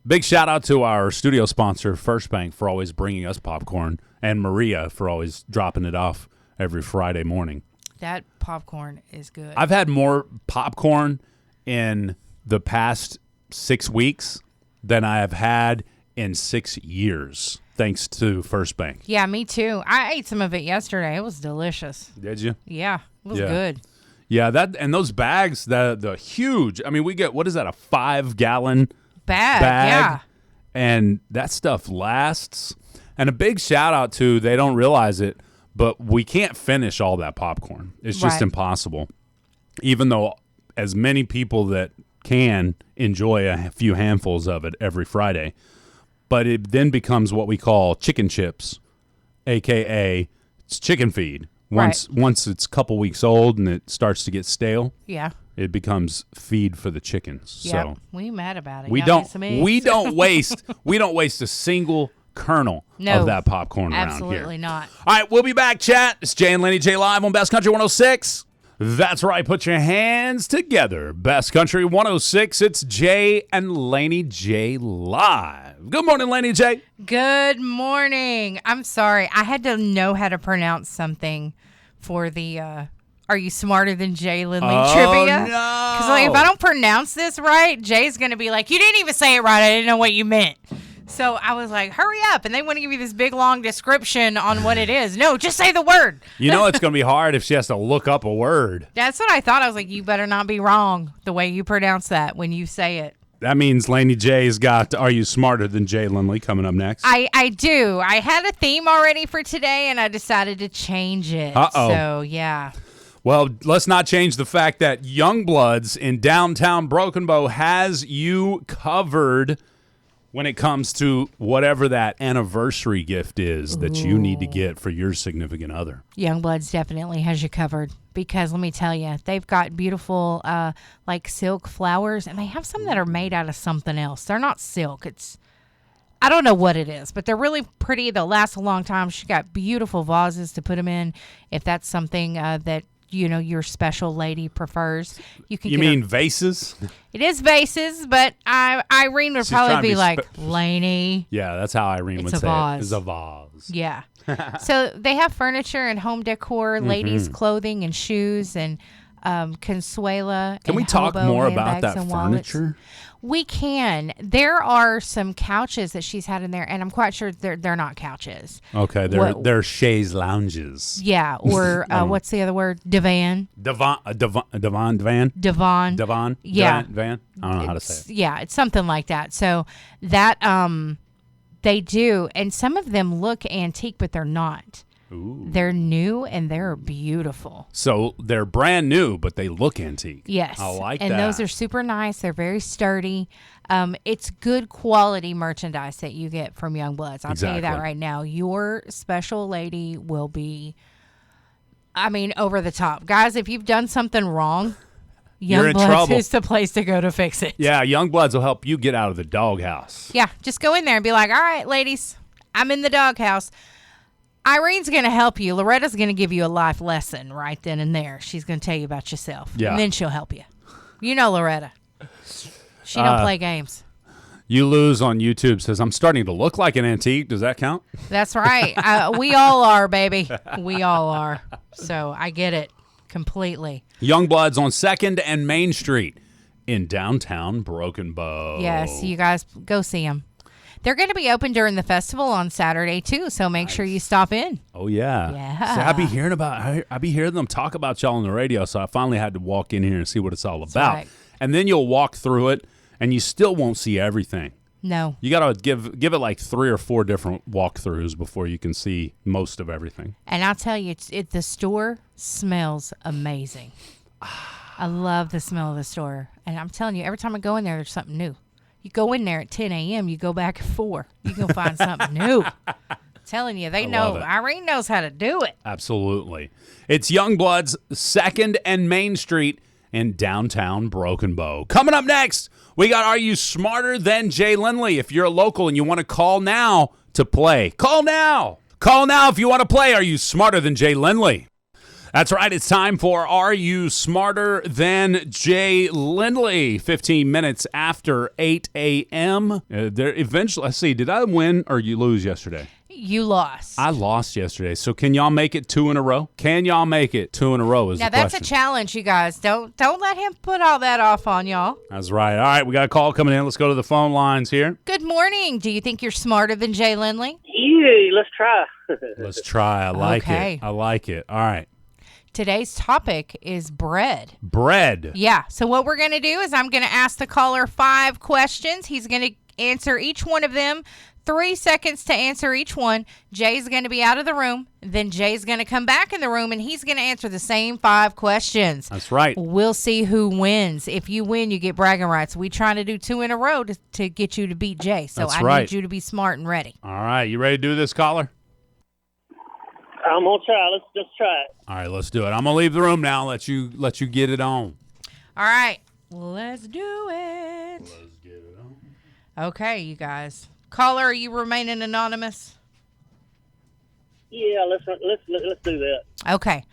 big shout-out to our studio sponsor, First Bank, for always bringing us popcorn, and Maria for always dropping it off every Friday morning. That popcorn is good. I've had more popcorn in the past 6 weeks than I have had in 6 years, thanks to First Bank. Yeah, me too. I ate some of it yesterday. It was delicious. Did you? Yeah, it was good. Yeah, that and those bags, the huge. I mean, we get, what is that, a 5-gallon bag? Yeah. And that stuff lasts. And a big shout out to, they don't realize it, but we can't finish all that popcorn. It's just impossible. Even though as many people that can enjoy a few handfuls of it every Friday. But it then becomes what we call chicken chips, a.k.a. it's chicken feed. Once it's a couple weeks old and it starts to get stale, it becomes feed for the chickens. Yeah, so we mad about it. We don't waste a single kernel of that popcorn around here. Absolutely not. All right, we'll be back, chat. It's Jay and Laney J live on Best Country 106. That's right. Put your hands together. Best Country 106. It's Jay and Laney J live. Good morning, Laney J. Good morning. I'm sorry. I had to know how to pronounce something for the Are You Smarter Than Jay Lindley trivia? No. Because if I don't pronounce this right, Jay's going to be like, you didn't even say it right. I didn't know what you meant. So I was like, hurry up. And they want to give you this big, long description on what it is. No, just say the word. You know it's going to be hard if she has to look up a word. That's what I thought. I was like, you better not be wrong the way you pronounce that when you say it. That means Laney J's got Are You Smarter Than Jay Lindley coming up next. I do. I had a theme already for today, and I decided to change it. Uh-oh. So, yeah. Well, let's not change the fact that Youngbloods in downtown Broken Bow has you covered when it comes to whatever that anniversary gift is that you need to get for your significant other. Youngbloods definitely has you covered because let me tell you, they've got beautiful like silk flowers, and they have some that are made out of something else. They're not silk. I don't know what it is, but they're really pretty. They'll last a long time. She got beautiful vases to put them in if that's something that your special lady prefers. You mean vases? It is vases, but Irene would probably be like, Laney. Yeah, that's how Irene would say it. It's a vase. Yeah. So they have furniture and home decor, ladies' clothing and shoes, and Consuela. Can we talk more about that furniture? We can. There are some couches that she's had in there, and I'm quite sure they're not couches. Okay, they're chaise lounges. Yeah, or what's the other word? Divan. Divan. Yeah. Van. I don't know how to say it. Yeah, it's something like that. So that they do, and some of them look antique, but they're not. Ooh. They're new and they're beautiful. So they're brand new, but they look antique. Yes. I like that. And those are super nice. They're very sturdy. It's good quality merchandise that you get from Youngbloods. I'll tell you that right now. Your special lady will be, over the top. Guys, if you've done something wrong, Youngbloods is the place to go to fix it. Yeah, Youngbloods will help you get out of the doghouse. Yeah, just go in there and be like, all right, ladies, I'm in the doghouse. Irene's going to help you. Loretta's going to give you a life lesson right then and there. She's going to tell you about yourself. Yeah. And then she'll help you. You know Loretta. She don't play games. You lose on YouTube says, I'm starting to look like an antique. Does that count? That's right. We all are, baby. We all are. So I get it completely. Youngbloods on 2nd and Main Street in downtown Broken Bow. Yes, you guys go see them. They're going to be open during the festival on Saturday, too, so make sure you stop in. Oh, yeah. Yeah. See, I be hearing them talk about y'all on the radio, so I finally had to walk in here and see what it's all about. right. And then you'll walk through it, and you still won't see everything. No. You got to give it like 3 or 4 different walkthroughs before you can see most of everything. And I'll tell you, the store smells amazing. I love the smell of the store. And I'm telling you, every time I go in there, there's something new. You go in there at 10 a.m., you go back at 4. You can find something new. I'm telling you, they know. Irene knows how to do it. Absolutely. It's Youngbloods, 2nd and Main Street in downtown Broken Bow. Coming up next, we got Are You Smarter Than Jay Lindley? If you're a local and you want to call now to play, call now. Call now if you want to play Are You Smarter Than Jay Lindley? That's right. It's time for Are You Smarter Than Jay Lindley? 15 minutes after 8 a.m. Eventually, let's see, did I win or you lose yesterday? You lost. I lost yesterday. So can y'all make it 2 in a row? Can y'all make it 2 in a row is now the question. that's a challenge, you guys. Don't let him put all that off on y'all. That's right. All right, we got a call coming in. Let's go to the phone lines here. Good morning. Do you think you're smarter than Jay Lindley? Yeah, let's try. Let's try. I like Okay. it. I like it. All right. Today's topic is bread. Bread. Yeah. So what we're going to do is I'm going to ask the caller 5 questions. He's going to answer each one of them. 3 seconds to answer each one. Jay's going to be out of the room. Then Jay's going to come back in the room, and he's going to answer the same 5 questions. That's right. We'll see who wins. If you win, you get bragging rights. We trying to do 2 in a row to get you to beat Jay. So That's I right. need you to be smart and ready. All right. You ready to do this, caller? I'm gonna try. Let's just try it. All right, let's do it. I'm going to leave the room now. Let you get it on. All right. Let's do it. Let's get it on. Okay, you guys. Caller, are you remaining anonymous? Yeah, let's do that. Okay.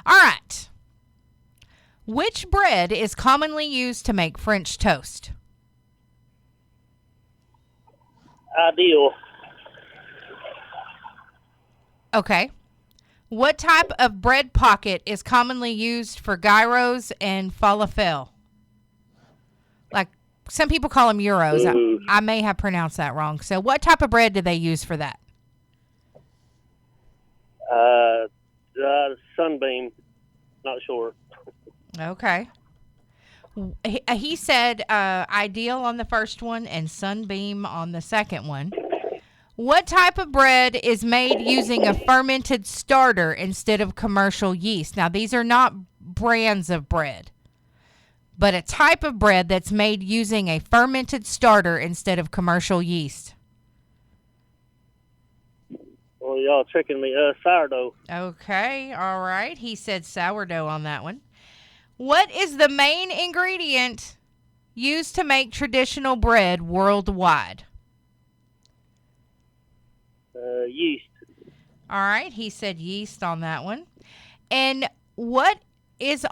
All right. Which bread is commonly used to make French toast? Ideal. Okay. What type of bread pocket is commonly used for gyros and falafel? Like, some people call them euros. I may have pronounced that wrong. So what type of bread do they use for that? Sunbeam. Not sure. Okay. He said ideal on the first one and sunbeam on the second one. What type of bread is made using a fermented starter instead of commercial yeast? Now, these are not brands of bread, but a type of bread that's made using a fermented starter instead of commercial yeast. Well, y'all tricking me. Sourdough. Okay, all right. He said sourdough on that one. What is the main ingredient used to make traditional bread worldwide? Yeast. All right, he said yeast on that one. And what is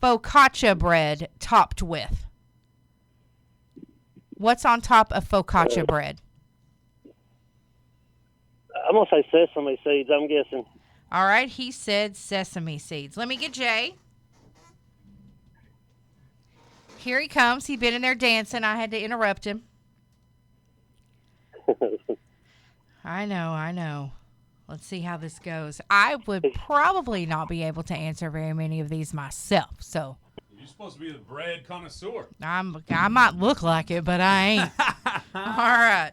focaccia bread topped with? What's on top of focaccia bread? I'm going to say sesame seeds, I'm guessing. All right, he said sesame seeds. Let me get Jay. Here he comes. He's been in there dancing. I had to interrupt him. I know. Let's see how this goes. I would probably not be able to answer very many of these myself, so. You're supposed to be the bread connoisseur. I might look like it, but I ain't. All right.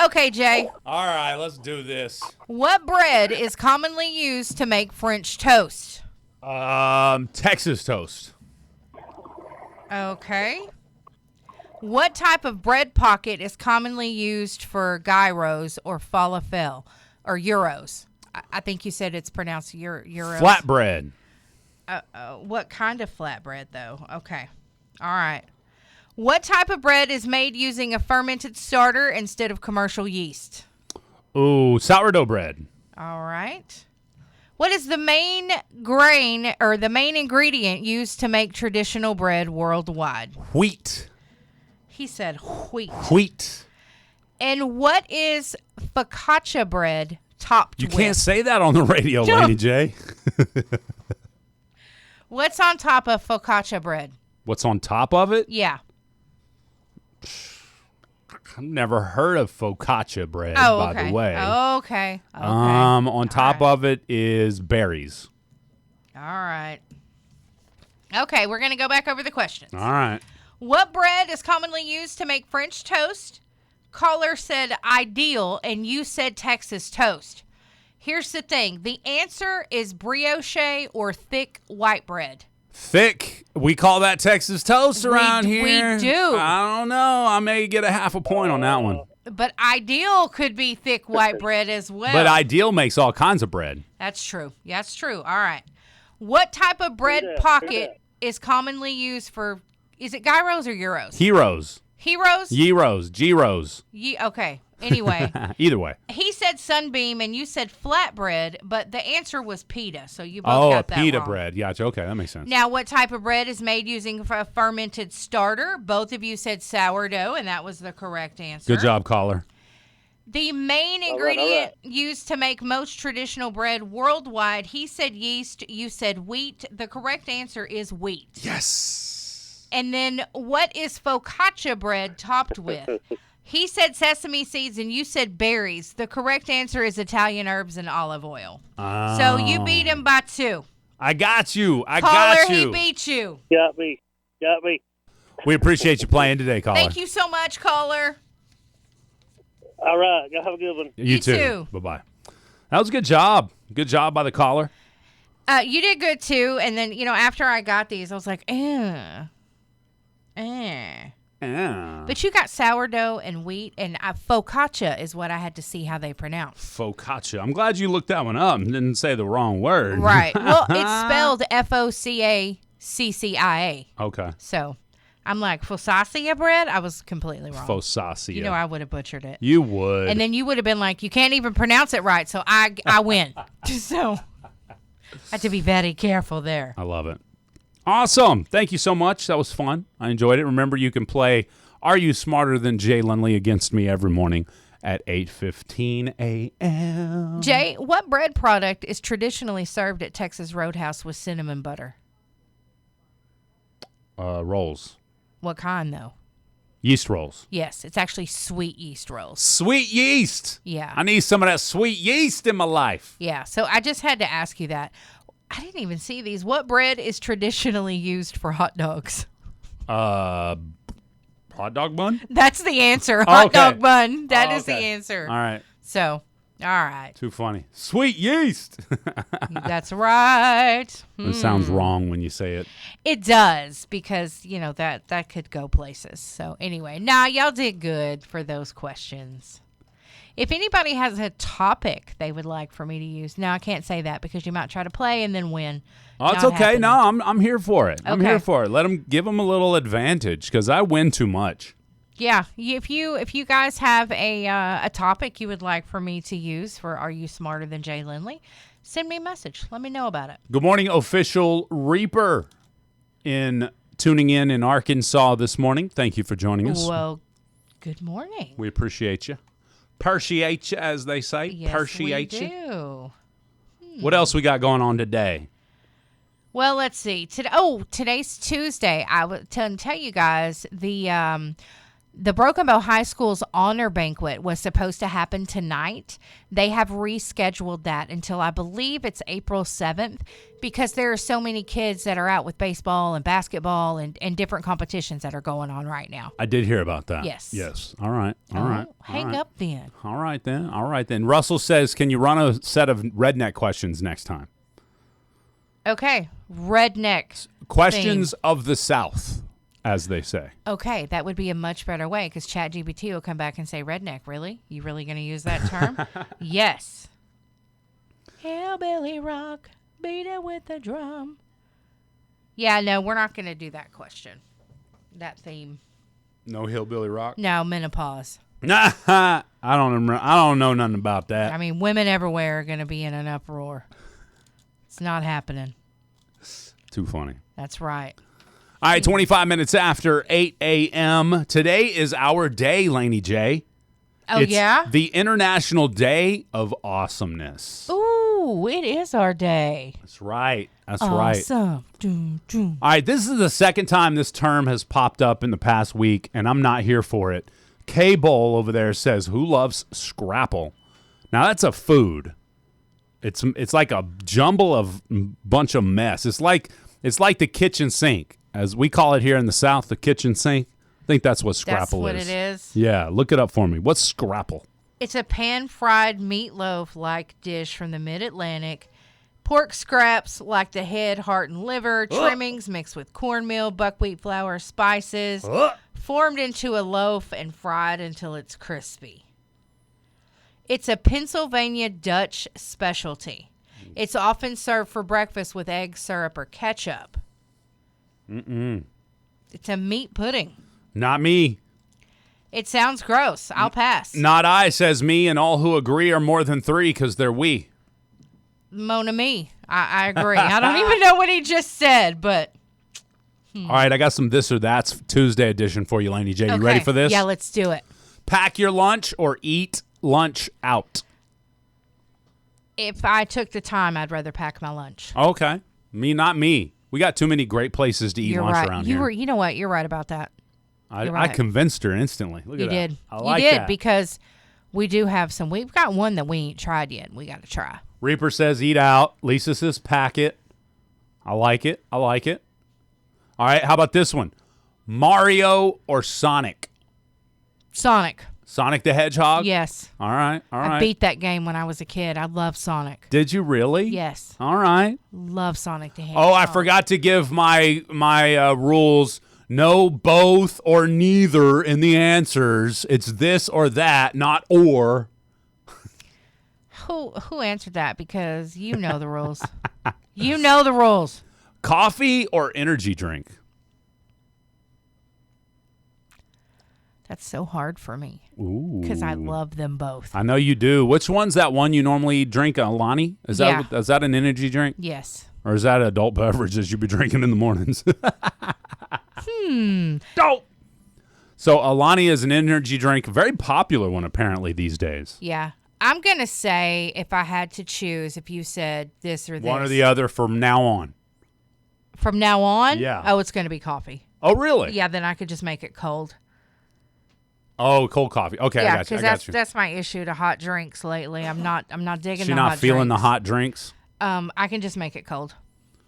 Okay, Jay. All right, let's do this. What bread is commonly used to make French toast? Texas toast. Okay. What type of bread pocket is commonly used for gyros or falafel or euros? I think you said it's pronounced euros. Flatbread. What kind of flatbread, though? Okay. All right. What type of bread is made using a fermented starter instead of commercial yeast? Ooh, sourdough bread. All right. What is the main grain or the main ingredient used to make traditional bread worldwide? Wheat. He said wheat. Wheat. And what is focaccia bread topped You with? can't say that on the radio, Laney J. What's on top of focaccia bread? What's on top of it? Yeah. I've never heard of focaccia bread, Oh, by okay. the way. Okay. On top right. of it is berries. All right. Okay, we're going to go back over the questions. All right. What bread is commonly used to make French toast? Caller said ideal, and you said Texas toast. Here's the thing. The answer is brioche or thick white bread. Thick. We call that Texas toast around here. We do. I don't know. I may get a half a point on that one. But ideal could be thick white bread as well. But Ideal makes all kinds of bread. That's true. That's true. All right. What type of bread pocket is commonly used for, is it gyros or euros? Heroes. Heroes? Gyros. Gyros. Okay. Anyway. Either way. He said sunbeam and you said flatbread, but the answer was pita. So you both got that pita wrong. bread. Gotcha. Okay, that makes sense. Now, what type of bread is made using a fermented starter? Both of you said sourdough, and that was the correct answer. Good job, caller. The main ingredient used to make most traditional bread worldwide, he said yeast, you said wheat. The correct answer is wheat. Yes. And then what is focaccia bread topped with? He said sesame seeds and you said berries. The correct answer is Italian herbs and olive oil. So you beat him by 2. I got you. Caller, he beat you. Got me. We appreciate you playing today, caller. Thank you so much, caller. All right. Y'all have a good one. You too. Bye-bye. That was a good job. Good job by the caller. You did good, too. And then, after I got these, I was like, Yeah. But you got sourdough and wheat, and focaccia is what I had to see how they pronounce. Focaccia. I'm glad you looked that one up and didn't say the wrong word. Right. Well, it's spelled Focaccia. Okay. So I'm like, focaccia bread? I was completely wrong. Focaccia. I would have butchered it. You would. And then you would have been like, you can't even pronounce it right, so I win. So I had to be very careful there. I love it. Awesome. Thank you so much. That was fun. I enjoyed it. Remember, you can play Are You Smarter Than Jay Laney against me every morning at 8:15 a.m. Jay, what bread product is traditionally served at Texas Roadhouse with cinnamon butter? Rolls. What kind, though? Yeast rolls. Yes, it's actually sweet yeast rolls. Sweet yeast. Yeah. I need some of that sweet yeast in my life. Yeah, so I just had to ask you that. I didn't even see these. What bread is traditionally used for hot dogs? Hot dog bun? That's the answer. Hot Okay. dog bun. That is the Okay. answer. All right. So, all right. Too funny. Sweet yeast. That's right. It sounds wrong when you say it. It does because, that could go places. So, anyway, y'all did good for those questions. If anybody has a topic they would like for me to use, now I can't say that because you might try to play and then win. Oh, it's Not okay. happening. No, I'm here for it. I'm Okay. here for it. Give them a little advantage because I win too much. Yeah, if you guys have a topic you would like for me to use for Are You Smarter Than Jay Laney, send me a message. Let me know about it. Good morning, official Reaper tuning in Arkansas this morning. Thank you for joining us. Well, good morning. We appreciate you. Appreciate you, as they say. Yes, Appreciate we you. do. What else we got going on today? Well, let's see. Today's Tuesday. I would tell you guys the Broken Bow High School's honor banquet was supposed to happen tonight. They have rescheduled that until I believe it's April 7th because there are so many kids that are out with baseball and basketball and different competitions that are going on right now. I did hear about that. Yes. Yes. All right. All right. Hang up then. All right then. All right then. Russell says, can you run a set of redneck questions next time? Okay. Redneck. Questions of the South, as they say. Okay, that would be a much better way because ChatGPT will come back and say, redneck, really? You really going to use that term? Yes. Hillbilly rock, beat it with a drum. Yeah, no, we're not going to do that question. That theme. No hillbilly rock? No, menopause. Nah, I don't know nothing about that. I mean, women everywhere are going to be in an uproar. It's not happening. Too funny. That's right. All right, 25 minutes after 8 a.m. Today is our day, Laney J. Oh, It's yeah? the International Day of Awesomeness. Ooh, it is our day. That's right. That's right. Awesome. Doom, doom. All right, this is the second time this term has popped up in the past week, and I'm not here for it. K-Bowl over there says, who loves Scrapple? Now, that's a food. It's like a jumble of bunch of mess. It's like the kitchen sink. As we call it here in the South, the kitchen sink. I think that's what Scrapple That's what it is. Yeah, look it up for me. What's Scrapple? It's a pan-fried meatloaf-like dish from the Mid-Atlantic. Pork scraps like the head, heart, and liver, trimmings mixed with cornmeal, buckwheat flour, spices, formed into a loaf and fried until it's crispy. It's a Pennsylvania Dutch specialty. It's often served for breakfast with egg syrup or ketchup. It's a meat pudding. Not me. It sounds gross. I'll pass. Not I, says me, and all who agree are more than three because they're we. Mona me. I agree. I don't even know what he just said, but... All right, I got some this or that's Tuesday edition for you, Laney J. You ready for this? Yeah, let's do it. Pack your lunch or eat lunch out. If I took the time, I'd rather pack my lunch. Okay. Me, not me. We got too many great places to eat You're lunch right. around here. You know what? You're right about that. I right. convinced her instantly. Look You at did. that. I like you did that. because we do have some. We've got one that we ain't tried yet. We got to try. Reaper says eat out. Lisa says pack it. I like it. I like it. All right, how about this one? Mario or Sonic? Sonic. Sonic the Hedgehog? Yes. All right, all right. I beat that game when I was a kid. I love Sonic. Did you really? Yes. All right. Love Sonic the Hedgehog. Oh, I forgot to give my rules. No both or neither in the answers. It's this or that, not or. Who answered that? Because you know the rules. You know the rules. Coffee or energy drink? That's so hard for me Ooh. because I love them both. I know you do. Which one's that one you normally drink, Alani? Is that an energy drink? Yes. Or is that adult beverages you be drinking in the mornings? Dope. So Alani is an energy drink, a very popular one apparently these days. Yeah. I'm going to say if I had to choose, if you said this or this. One or the other from now on. From now on? Yeah. Oh, it's going to be coffee. Oh, really? Yeah, then I could just make it cold. Oh, cold coffee. Okay, Yeah, I got you. because that's my issue to hot drinks lately. I'm not digging You're the hot not feeling the drinks. hot drinks? I can just make it cold.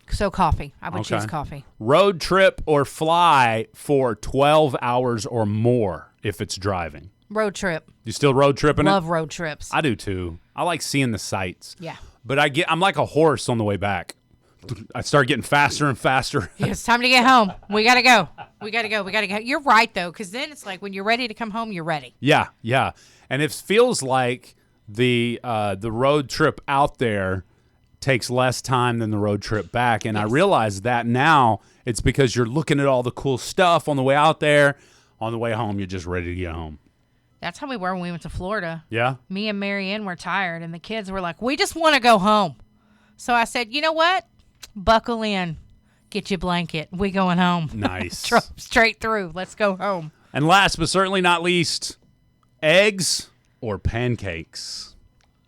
So coffee. I would choose coffee. Road trip or fly for 12 hours or more if it's driving. Road trip. You still road tripping Love it? road trips. I do too. I like seeing the sights. Yeah. But I'm like a horse on the way back. I start getting faster and faster. It's time to get home. We got to go. We got to go. We got to go. You're right, though, because then it's like when you're ready to come home, you're ready. Yeah, yeah. And it feels like the road trip out there takes less time than the road trip back. And I realize that now it's because you're looking at all the cool stuff on the way out there. On the way home, you're just ready to get home. That's how we were when we went to Florida. Yeah? Me and Marianne were tired, and the kids were like, we just want to go home. So I said, you know what? Buckle in. Get your blanket. We going home. Nice. Straight through. Let's go home. And last but certainly not least, eggs or pancakes?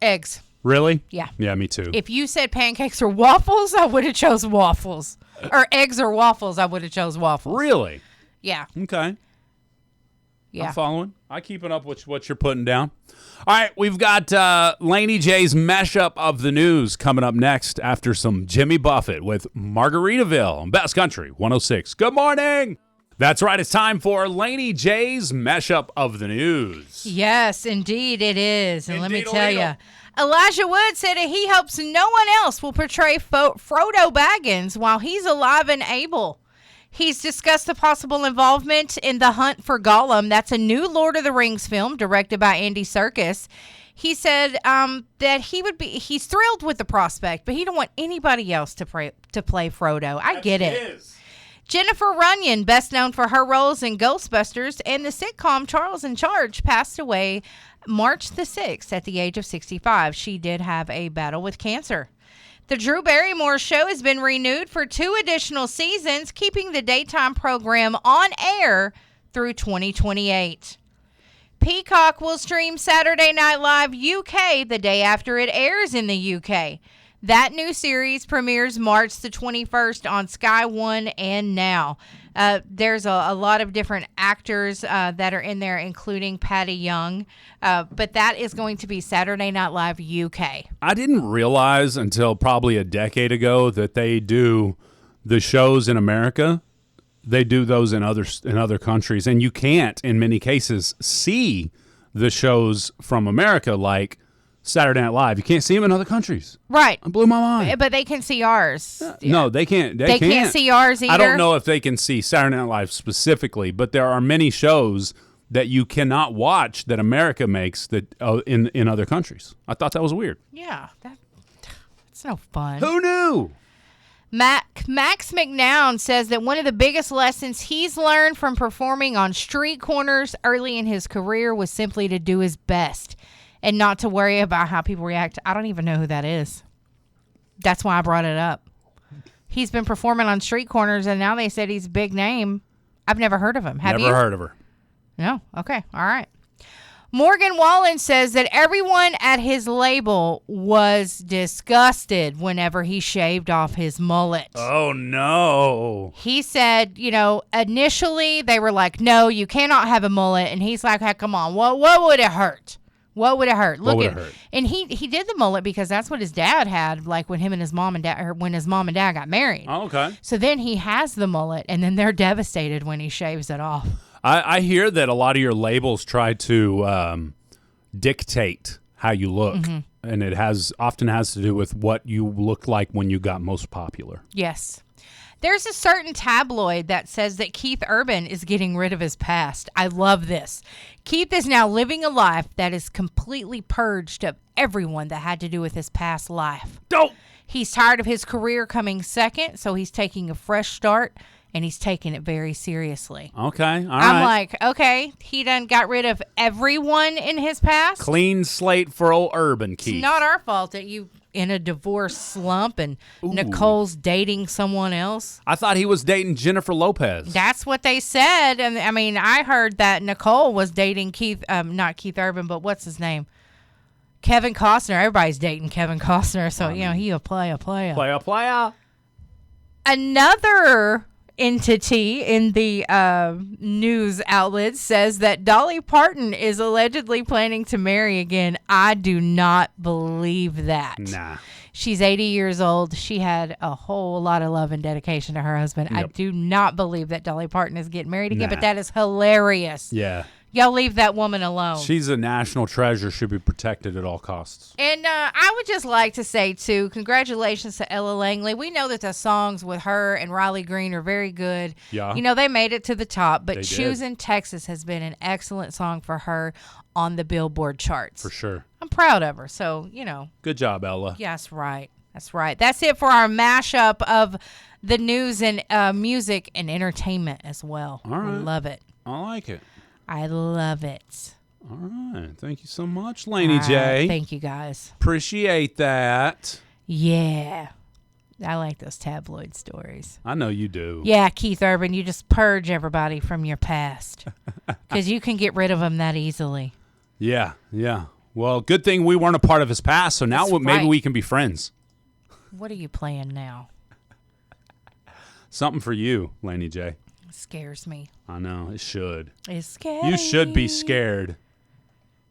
Eggs. Really? Yeah. Yeah, me too. If you said pancakes or waffles, I would have chose waffles. Or eggs or waffles, I would have chose waffles. Really? Yeah. Okay. Yeah. I'm following. I'm keeping up with what you're putting down. All right, we've got Laney J's mashup of the news coming up next after some Jimmy Buffett with Margaritaville on Best Country 106. Good morning. That's right. It's time for Laney J's mashup of the news. Yes, indeed it is. And let me Indeed, tell illegal. you, Elijah Wood said that he hopes no one else will portray Frodo Baggins while he's alive and able. He's discussed the possible involvement in The Hunt for Gollum. That's a new Lord of the Rings film directed by Andy Serkis. He said that he's thrilled with the prospect, but he don't want anybody else to play Frodo. I get it. Jennifer Runyon, best known for her roles in Ghostbusters and the sitcom Charles in Charge, passed away March the 6th at the age of 65. She did have a battle with cancer. The Drew Barrymore Show has been renewed for 2 additional seasons, keeping the daytime program on air through 2028. Peacock will stream Saturday Night Live UK the day after it airs in the UK. That new series premieres March the 21st on Sky One and Now. There's a lot of different actors that are in there, including Patty Young. But that is going to be Saturday Night Live UK. I didn't realize until probably a decade ago that they do the shows in America. They do those in other countries, and you can't, in many cases, see the shows from America like Saturday Night Live. You can't see them in other countries. Right. It blew my mind. But they can see ours. No, they can't. They can't see ours either. I don't know if they can see Saturday Night Live specifically, but there are many shows that you cannot watch that America makes that in other countries. I thought that was weird. Yeah, that's no fun. Who knew? Max McNown says that one of the biggest lessons he's learned from performing on street corners early in his career was simply to do his best and not to worry about how people react. I don't even know who that is. That's why I brought it up. He's been performing on street corners, and now they said he's a big name. I've never heard of him. Have you? Never heard of her. No? Okay. All right. Morgan Wallen says that everyone at his label was disgusted whenever he shaved off his mullet. Oh, no. He said, initially they were like, no, you cannot have a mullet. And he's like, hey, come on, what would it hurt? What would it hurt? What would it hurt? And he did the mullet because that's what his dad had, like when him and his mom and dad, or when his mom and dad got married. Oh, okay. So then he has the mullet, and then they're devastated when he shaves it off. I hear that a lot of your labels try to dictate how you look, and it often has to do with what you look like when you got most popular. Yes. There's a certain tabloid that says that Keith Urban is getting rid of his past. I love this. Keith is now living a life that is completely purged of everyone that had to do with his past life. Dope. He's tired of his career coming second, so he's taking a fresh start, and he's taking it very seriously. Okay, all right. I'm like, okay, he done got rid of everyone in his past. Clean slate for old Urban, Keith. It's not our fault that you in a divorce slump and Nicole's dating someone else. I thought he was dating Jennifer Lopez. That's what they said. And I mean, I heard that Nicole was dating not Keith Urban, but what's his name? Kevin Costner. Everybody's dating Kevin Costner. So, he a player. Player. Another entity in the news outlets says that Dolly Parton is allegedly planning to marry again. I do not believe that. Nah. She's 80 years old. She had a whole lot of love and dedication to her husband. Yep. I do not believe that Dolly Parton is getting married again, Nah. but that is hilarious. Yeah. Y'all leave that woman alone. She's a national treasure, should be protected at all costs. And I would just like to say, too, congratulations to Ella Langley. We know that the songs with her and Riley Green are very good. Yeah. They made it to the top, but They did. Choosing Texas has been an excellent song for her on the Billboard charts. For sure. I'm proud of her. So, Good job, Ella. Yeah, that's right. That's right. That's it for our mashup of the news and music and entertainment as well. All right. We love it. I like it. I love it. All right. Thank you so much, Laney J. Thank you, guys. Appreciate that. Yeah. I like those tabloid stories. I know you do. Yeah, Keith Urban, you just purge everybody from your past because you can get rid of them that easily. Yeah. Well, good thing we weren't a part of his past, so now That's maybe right. we can be friends. What are you playing now? Something for you, Laney J. It scares me. I know. It should. It's scary. You should be scared.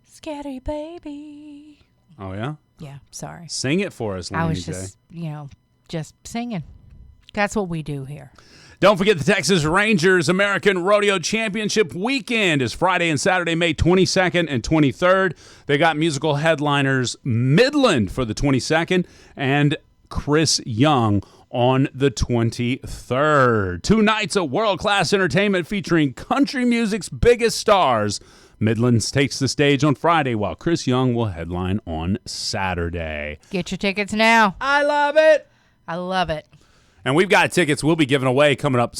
Scary baby. Oh, yeah? Yeah, sorry. Sing it for us, Laney I was J. just singing. That's what we do here. Don't forget the Texas Rangers American Rodeo Championship weekend is Friday and Saturday, May 22nd and 23rd. They got musical headliners Midland for the 22nd and Chris Young on the 23rd. 2 nights of world-class entertainment featuring country music's biggest stars. Midlands takes the stage on Friday, while Chris Young will headline on Saturday. Get your tickets now. I love it. I love it. And we've got tickets we'll be giving away coming up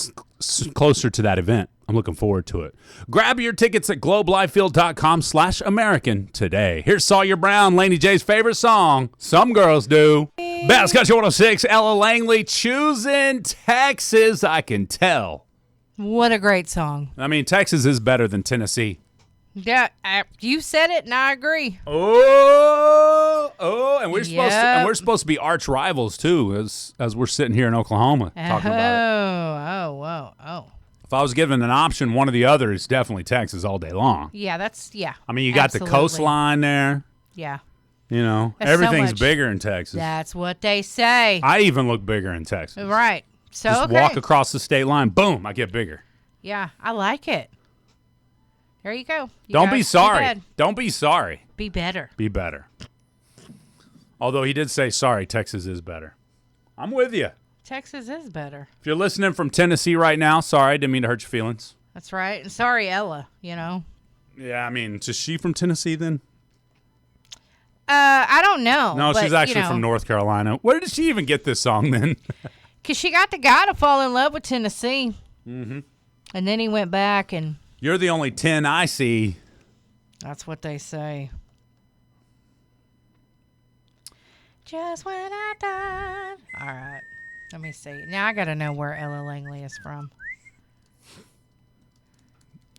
closer to that event. I'm looking forward to it. Grab your tickets at globelifefield.com/American today. Here's Sawyer Brown, Laney J's favorite song, Some Girls Do. Bass Country 106, Ella Langley, choosing Texas, I can tell. What a great song. I mean, Texas is better than Tennessee. Yeah, you said it, and I agree. And we're supposed to be arch rivals too, as we're sitting here in Oklahoma talking about it. Oh. If I was given an option, one or the other is definitely Texas all day long. Yeah, I mean, you got the coastline there. Yeah. You know, That's everything's so much. bigger in Texas. That's what they say. I even look bigger in Texas. Right. So Just walk across the state line, boom, I get bigger. Yeah, I like it. There you go. Don't be sorry. Don't be sorry. Be better. Be better. Although he did say, sorry, Texas is better. I'm with you. Texas is better. If you're listening from Tennessee right now, sorry, didn't mean to hurt your feelings. That's right. And sorry, Ella, you know. Yeah, I mean, is she from Tennessee then? I don't know. No, she's actually from North Carolina. Where did she even get this song then? Because she got the guy to fall in love with Tennessee. Mm-hmm. And then he went back and... You're the only 10 I see. That's what they say. Just when I died. All right. Let me see. Now I got to know where Ella Langley is from.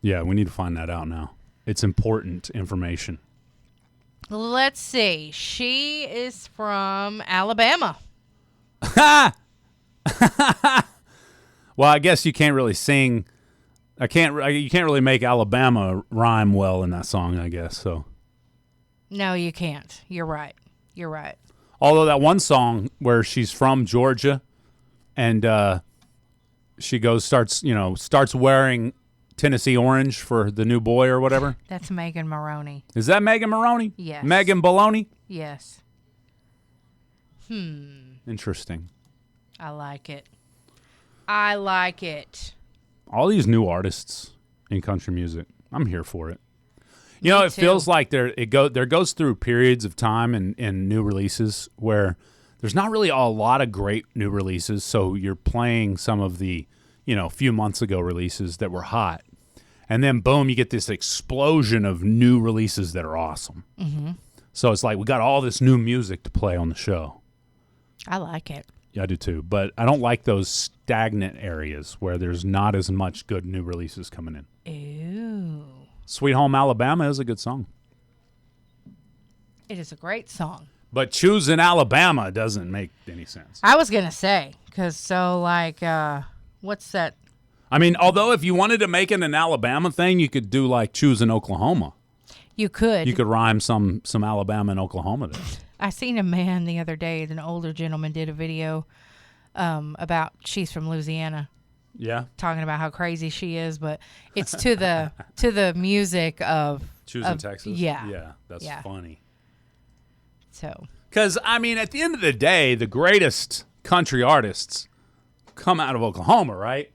Yeah, we need to find that out now. It's important information. Let's see. She is from Alabama. Well, I guess you can't really sing. You can't really make Alabama rhyme well in that song, I guess. So. No, you can't. You're right. Although that one song where she's from Georgia, and she starts wearing Tennessee orange for the new boy or whatever. That's Megan Maroney. Is that Megan Maroney? Yes. Megan Baloney? Yes. Interesting. I like it. All these new artists in country music, I'm here for it. You know, it feels like there goes through periods of time in new releases where there's not really a lot of great new releases, so you're playing some of the, few months ago releases that were hot. And then, boom, you get this explosion of new releases that are awesome. Mm-hmm. So it's like we got all this new music to play on the show. I like it. Yeah, I do too. But I don't like those stagnant areas where there's not as much good new releases coming in. Ooh. Sweet Home Alabama is a good song. It is a great song. But choosing Alabama doesn't make any sense. I was going to say, because what's that? I mean, although if you wanted to make it an Alabama thing, you could do like choosing Oklahoma. You could. You could rhyme some Alabama and Oklahoma there. I seen a man the other day, an older gentleman did a video about she's from Louisiana. Yeah. Talking about how crazy she is, but it's to the music of Choosing Texas. Yeah. Yeah, that's funny. So. Because, I mean, at the end of the day, the greatest country artists come out of Oklahoma, right?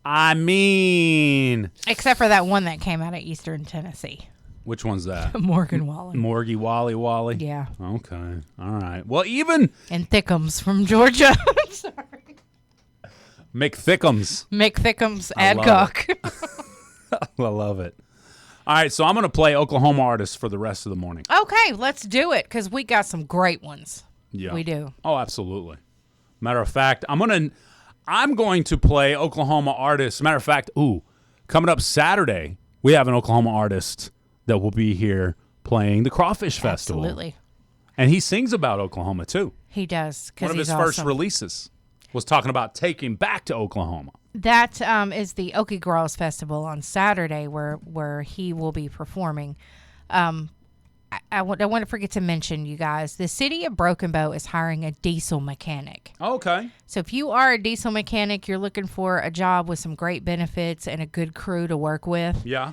I mean. Except for that one that came out of Eastern Tennessee. Which one's that? Morgan Wallen. Morgie Wally. Yeah. Okay. All right. Well, even. And Thickums from Georgia. Sorry. McThickums. Adcock. I love it. All right, so I'm going to play Oklahoma artists for the rest of the morning. Okay, let's do it, because we got some great ones. Yeah. We do. Oh, absolutely. Matter of fact, I'm going to play Oklahoma artists. Matter of fact, coming up Saturday, we have an Oklahoma artist that will be here playing the Crawfish Festival. Absolutely. And he sings about Oklahoma, too. He does, because One of he's his awesome. first releases was talking about taking back to Oklahoma. That is the Okie Girls Festival on Saturday, where he will be performing. I don't want to forget to mention, you guys, the city of Broken Bow is hiring a diesel mechanic. Okay. So if you are a diesel mechanic, you're looking for a job with some great benefits and a good crew to work with. Yeah.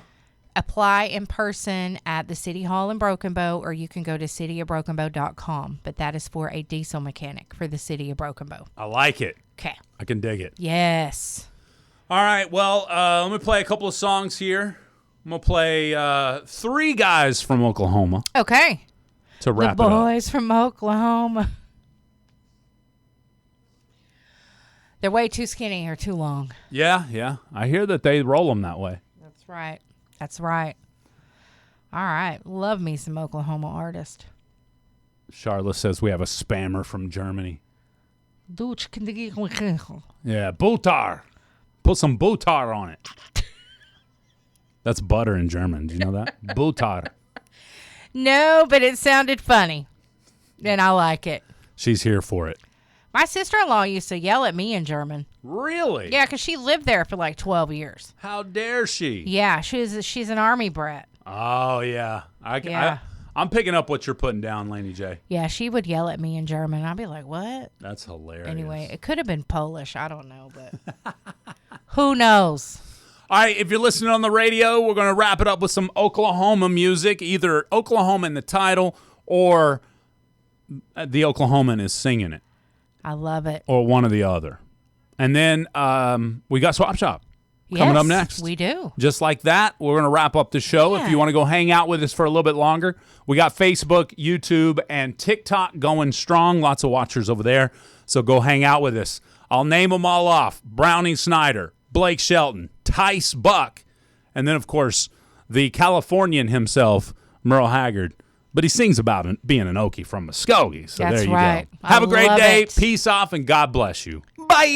Apply in person at the City Hall in Broken Bow, or you can go to cityofbrokenbow.com. But that is for a diesel mechanic for the city of Broken Bow. I like it. Okay. I can dig it. Yes. All right, well, let me play a couple of songs here. I'm going to play three guys from Oklahoma Okay. to wrap it The up. boys from Oklahoma. They're way too skinny or too long. Yeah. I hear that they roll them that way. That's right. All right. Love me some Oklahoma artist. Charlotte says we have a spammer from Germany. Yeah, Butar. Put some butar on it. That's butter in German. Do you know that? Butar. No, but it sounded funny. And I like it. She's here for it. My sister-in-law used to yell at me in German. Really? Yeah, because she lived there for like 12 years. How dare she? Yeah, she's an army brat. Oh, yeah. I'm picking up what you're putting down, Laney J. Yeah, she would yell at me in German. I'd be like, what? That's hilarious. Anyway, it could have been Polish. I don't know, but who knows? All right, if you're listening on the radio, we're going to wrap it up with some Oklahoma music, either Oklahoma in the title or the Oklahoman is singing it. I love it. Or one or the other. And then we got Swap Shop coming up next. We do. Just like that, we're going to wrap up the show. Yeah. If you want to go hang out with us for a little bit longer, we got Facebook, YouTube, and TikTok going strong. Lots of watchers over there. So go hang out with us. I'll name them all off. Brownie Snyder, Blake Shelton, Tice Buck, and then, of course, the Californian himself, Merle Haggard. But he sings about being an Okie from Muskogee. So That's there you right. go. Have a great love day. it. Peace off, and God bless you. Bye.